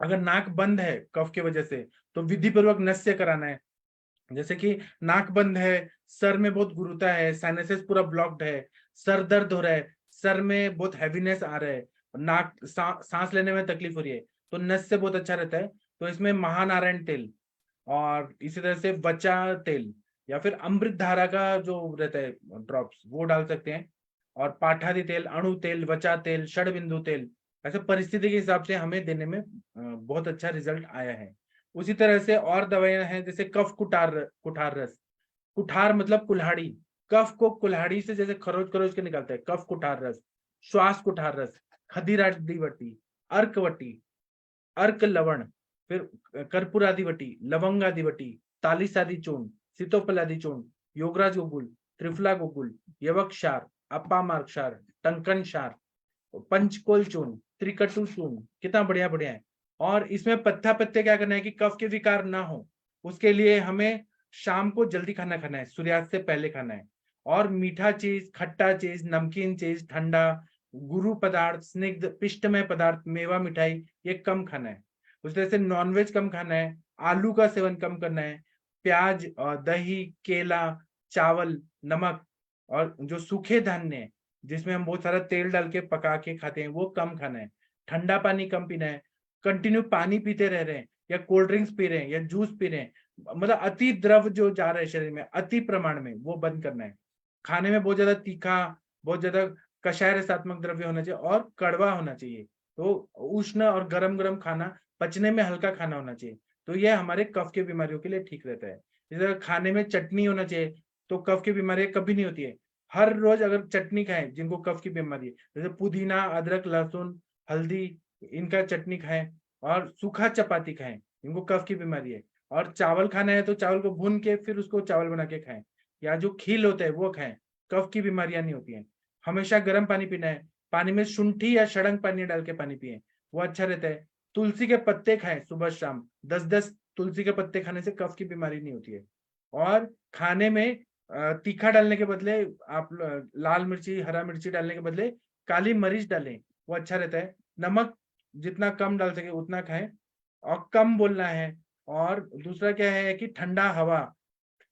अगर नाक बंद है कफ की वजह से तो विधि पूर्वक नस्य कराना है। जैसे कि नाक बंद है, सर में बहुत गुरुता है, साइनसेस पूरा ब्लॉक्ड है, सर दर्द हो रहा है, सर में बहुत हैवीनेस आ रहा है, नाक सांस लेने में तकलीफ हो रही है, तो नस्य बहुत अच्छा रहता है। तो इसमें महानारायण तेल, और इसी तरह से वचा तेल, या फिर अमृत धारा का जो रहता है ड्रॉप्स वो डाल सकते हैं। और पाठादि तेल, अणु तेल, वचा तेल, षडबिंदु तेल, ऐसे परिस्थिति के हिसाब से हमें देने में बहुत अच्छा रिजल्ट आया है। उसी तरह से और दवाइयां हैं, जैसे कफ कुठार रस। कुठार मतलब कुल्हाड़ी, कफ को कुल्हाड़ी से जैसे खरोच खरोच के निकालते हैं, कफ कुठार रस। श्वास कुठार रस, खदीरादिवटी, अर्कवटी, अर्क लवण, फिर कर्पूरादिवटी, लवंगादिवटी, तालिसादि चूर्ण, सीतोपलादि चूर्ण, योगराज गोगुल, त्रिफला गोगुल, यवक क्षार, अपामार क्षार, टंकन क्षार, पंचकोल चूर्ण, त्रिकटु चूर्ण, कितना बढ़िया बढ़िया है। और इसमें पत्ता पत्ते क्या करना है कि कफ के विकार ना हो, उसके लिए हमें शाम को जल्दी खाना खाना है, सूर्यास्त से पहले खाना है। और मीठा चीज, खट्टा चीज, नमकीन चीज, ठंडा, गुरु पदार्थ, स्निग्ध पिष्टमय पदार्थ, मेवा मिठाई, ये कम खाना है। उस तरह से नॉनवेज कम खाना है, आलू का सेवन कम करना है, प्याज, दही, केला, चावल, नमक, और जो सूखे धान्य है जिसमें हम बहुत सारा तेल डाल के पका के खाते हैं वो कम खाना है, ठंडा पानी कम पीना है, कंटिन्यू पानी पीते रह रहे हैं या कोल्ड ड्रिंक्स पी रहे हैं या जूस पी रहे हैं, मतलब अति द्रव जो जा रहा है शरीर में अति प्रमाण में, वो बंद करना है। खाने में बहुत ज्यादा तीखा, बहुत ज्यादा कषाय रसात्मक द्रव्य होना चाहिए और कड़वा होना चाहिए। तो उष्ण और गरम गरम खाना, पचने में हल्का खाना होना चाहिए। तो यह हमारे कफ की बीमारियों के लिए ठीक रहता है। जैसे खाने में चटनी होना चाहिए तो कफ की बीमारी कभी नहीं होती है। हर रोज अगर चटनी खाएं जिनको कफ की बीमारी है, जैसे पुदीना, अदरक, लहसुन, हल्दी, इनका चटनी खाएं और सूखा चपाती खाएं जिनको कफ की बीमारी है। और चावल खाना है तो चावल को भून के फिर उसको चावल बना के खाएं, या जो खील होता है वो खाएं, कफ की बीमारियां नहीं होती हैं। हमेशा गर्म पानी पीना है, पानी में शुंठी या शड़ंग पानी डाल के पानी पिए, वो अच्छा रहता है। तुलसी के पत्ते खाएं सुबह शाम, 10-10 तुलसी के पत्ते खाने से कफ की बीमारी नहीं होती है। और खाने में तीखा डालने के बदले आप लाल मिर्ची, हरा मिर्ची डालने के बदले काली मिर्च डालें, वो अच्छा रहता है। नमक जितना कम डाल सके उतना खाएं और कम बोलना है। और दूसरा क्या है कि ठंडा हवा,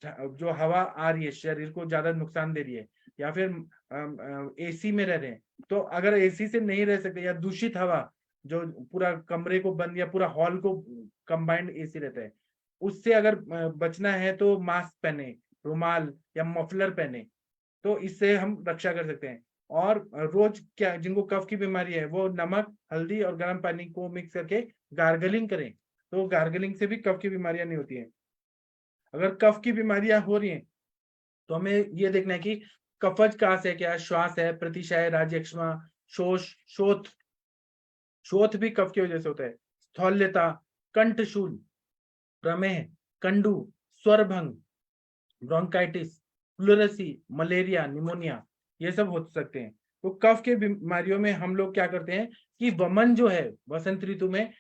जो हवा आ रही है शरीर को ज्यादा नुकसान दे रही है, या फिर एसी में रह रहे हैं तो अगर एसी से नहीं रह सकते, या दूषित हवा जो पूरा कमरे को बंद या पूरा हॉल को कंबाइंड एसी रहता है, उससे अगर बचना है तो मास्क पहने, रुमाल या मफलर पहने, तो इससे हम रक्षा कर सकते हैं। और रोज क्या जिनको कफ की बीमारी है वो नमक, हल्दी और गर्म पानी को मिक्स करके गार्गलिंग करें, तो गार्गलिंग से भी कफ की बीमारियां नहीं होती हैं। अगर कफ की बीमारियां हो रही हैं तो हमें ये देखना है कि कफज कास है क्या, श्वास है, प्रतिशय, राज्यक्षमा, शोष, शोथ, शोथ भी कफ की वजह से होता है, स्थौल्यता, कंठशूल, प्रमेह, कंडू, स्वरभंग, ब्रोंकाइटिस, प्लुरेसी, मलेरिया, निमोनिया, ये सब हो सकते हैं। तो कफ के बीमारियों में हम लोग क्या करते हैं कि वमन जो है वसंत ऋतु में,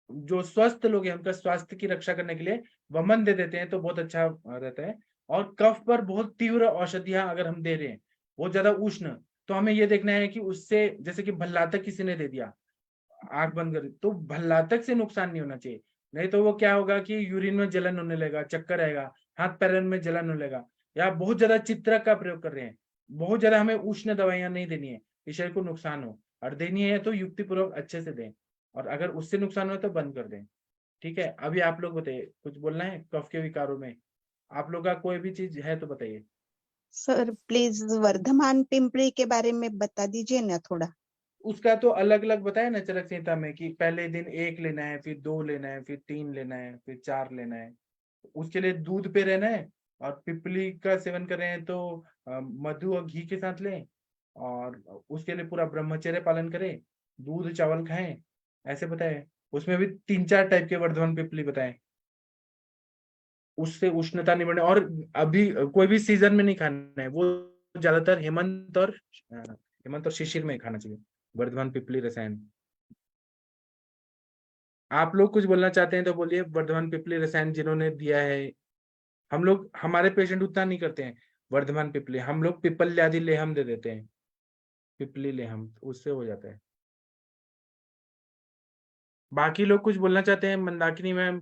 जो स्वस्थ लोग हैं उनका स्वास्थ्य की रक्षा करने के लिए वमन दे देते हैं तो बहुत अच्छा रहता है। और कफ पर बहुत तीव्र औषधियां अगर हम दे रहे हैं, बहुत ज्यादा उष्ण, तो हमें ये देखना है कि उससे, जैसे कि भल्लातक किसी ने दे दिया आंख बंद कर, तो भल्लातक से नुकसान नहीं होना चाहिए, नहीं तो वो क्या होगा कि यूरिन में जलन होने लगेगा, चक्कर आएगा, हाथ पैर में जलन होने लगेगा। या बहुत ज्यादा चित्रक का प्रयोग कर रहे हैं, बहुत ज्यादा हमें उष्ण दवाइयां नहीं देनी है कि शरीर को नुकसान हो, और देनी है तो युक्तिपूर्वक अच्छे से दें, और अगर उससे नुकसान हो तो बंद कर दें। ठीक है, अभी आप लोग बताइए, कुछ बोलना है कफ के विकारों में? आप लोग का कोई भी चीज है तो बताइए। सर प्लीज वर्धमान पिंपरी के बारे में बता दीजिए ना थोड़ा। उसका तो अलग अलग बताया ना चरक संहिता में कि पहले दिन 1 लेना है, फिर 2 लेना है, फिर 3 लेना है, फिर 4 लेना है। उसके लिए दूध पे रहना है, और पिपली का सेवन कर रहे हैं तो मधु और घी के साथ लें, और उसके लिए पूरा ब्रह्मचर्य पालन करें, दूध चावल खाएं, ऐसे बताए। उसमें भी 3-4 टाइप के वर्धमान पिपली बताए, उससे उष्णता नहीं बढ़े। और अभी कोई भी सीजन में नहीं खाना है, वो ज्यादातर हेमंत और शिशिर में खाना चाहिए वर्धमान पिपली रसायन। आप लोग कुछ बोलना चाहते हैं तो बोलिए। वर्धमान पिपली रसायन जिन्होंने दिया है, हम लोग, हमारे पेशेंट उतना नहीं करते हैं वर्धमान पिपली, हम लोग पिपल्यादि लेहम दे देते हैं, पिपली लेहम, उससे हो जाता है। बाकी लोग कुछ बोलना चाहते हैं? मंदाकिनी मैम,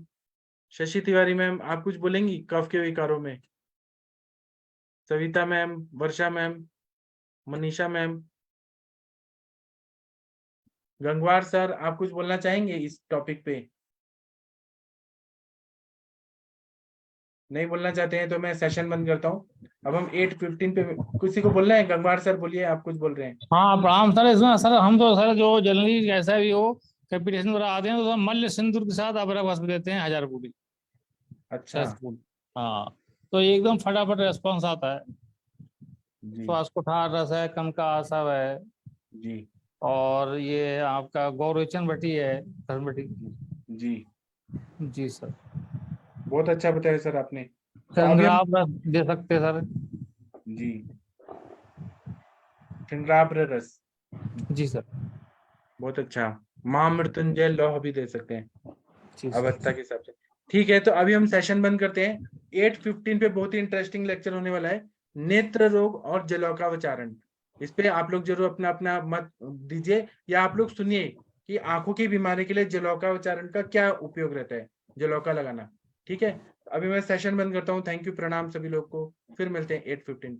शशि तिवारी मैम, आप कुछ बोलेंगी कफ के विकारों में? Savita ma'am, Varsha ma'am, Manisha ma'am, Gangwar sir, आप कुछ बोलना चाहेंगे इस टॉपिक पे? नहीं बोलना चाहते हैं तो मैं सेशन बंद करता हूँ। अब हम 8:15 पे, किसी को बोलना है? गंगवार सर बोलिए, आप कुछ बोल रहे हैं। हाँ प्रणाम सर। इसमें सर हम तो सर जो जनरली जैसा भी हो कैपिटेशन वगैरह आते हैं तो मल्ल सिंदूर के साथ अबरक भस्म देते हैं 1000 पूरी। अच्छा हाँ, तो एकदम फटाफट रेस्पॉन्स आता है। जी श्वास कुठार रस है, कनका आसव है जी, और ये आपका गौरचन भट्टी है, भट्टी। जी जी सर, बहुत अच्छा बताया सर आपने। चंद्राप रस दे सकते हैं सर। जी, चंद्राप्र रस, जी सर, बहुत अच्छा। माँ मृत्युंजय लौह भी दे सकते हैं जी सर। अवस्था के हिसाब से। ठीक है, तो अभी हम सेशन बंद करते हैं। 8:15 पे बहुत ही इंटरेस्टिंग लेक्चर होने वाला है, नेत्र रोग और जलौकावचारण। इस पे आप लोग जरूर अपना अपना मत दीजिए, या आप लोग सुनिए कि आंखों की बीमारी के लिए जलौकावचारण का क्या उपयोग रहता है, जलौका लगाना। ठीक है, अभी मैं सेशन बंद करता हूँ। थैंक यू, प्रणाम सभी लोग को, फिर मिलते हैं 8:15 पे।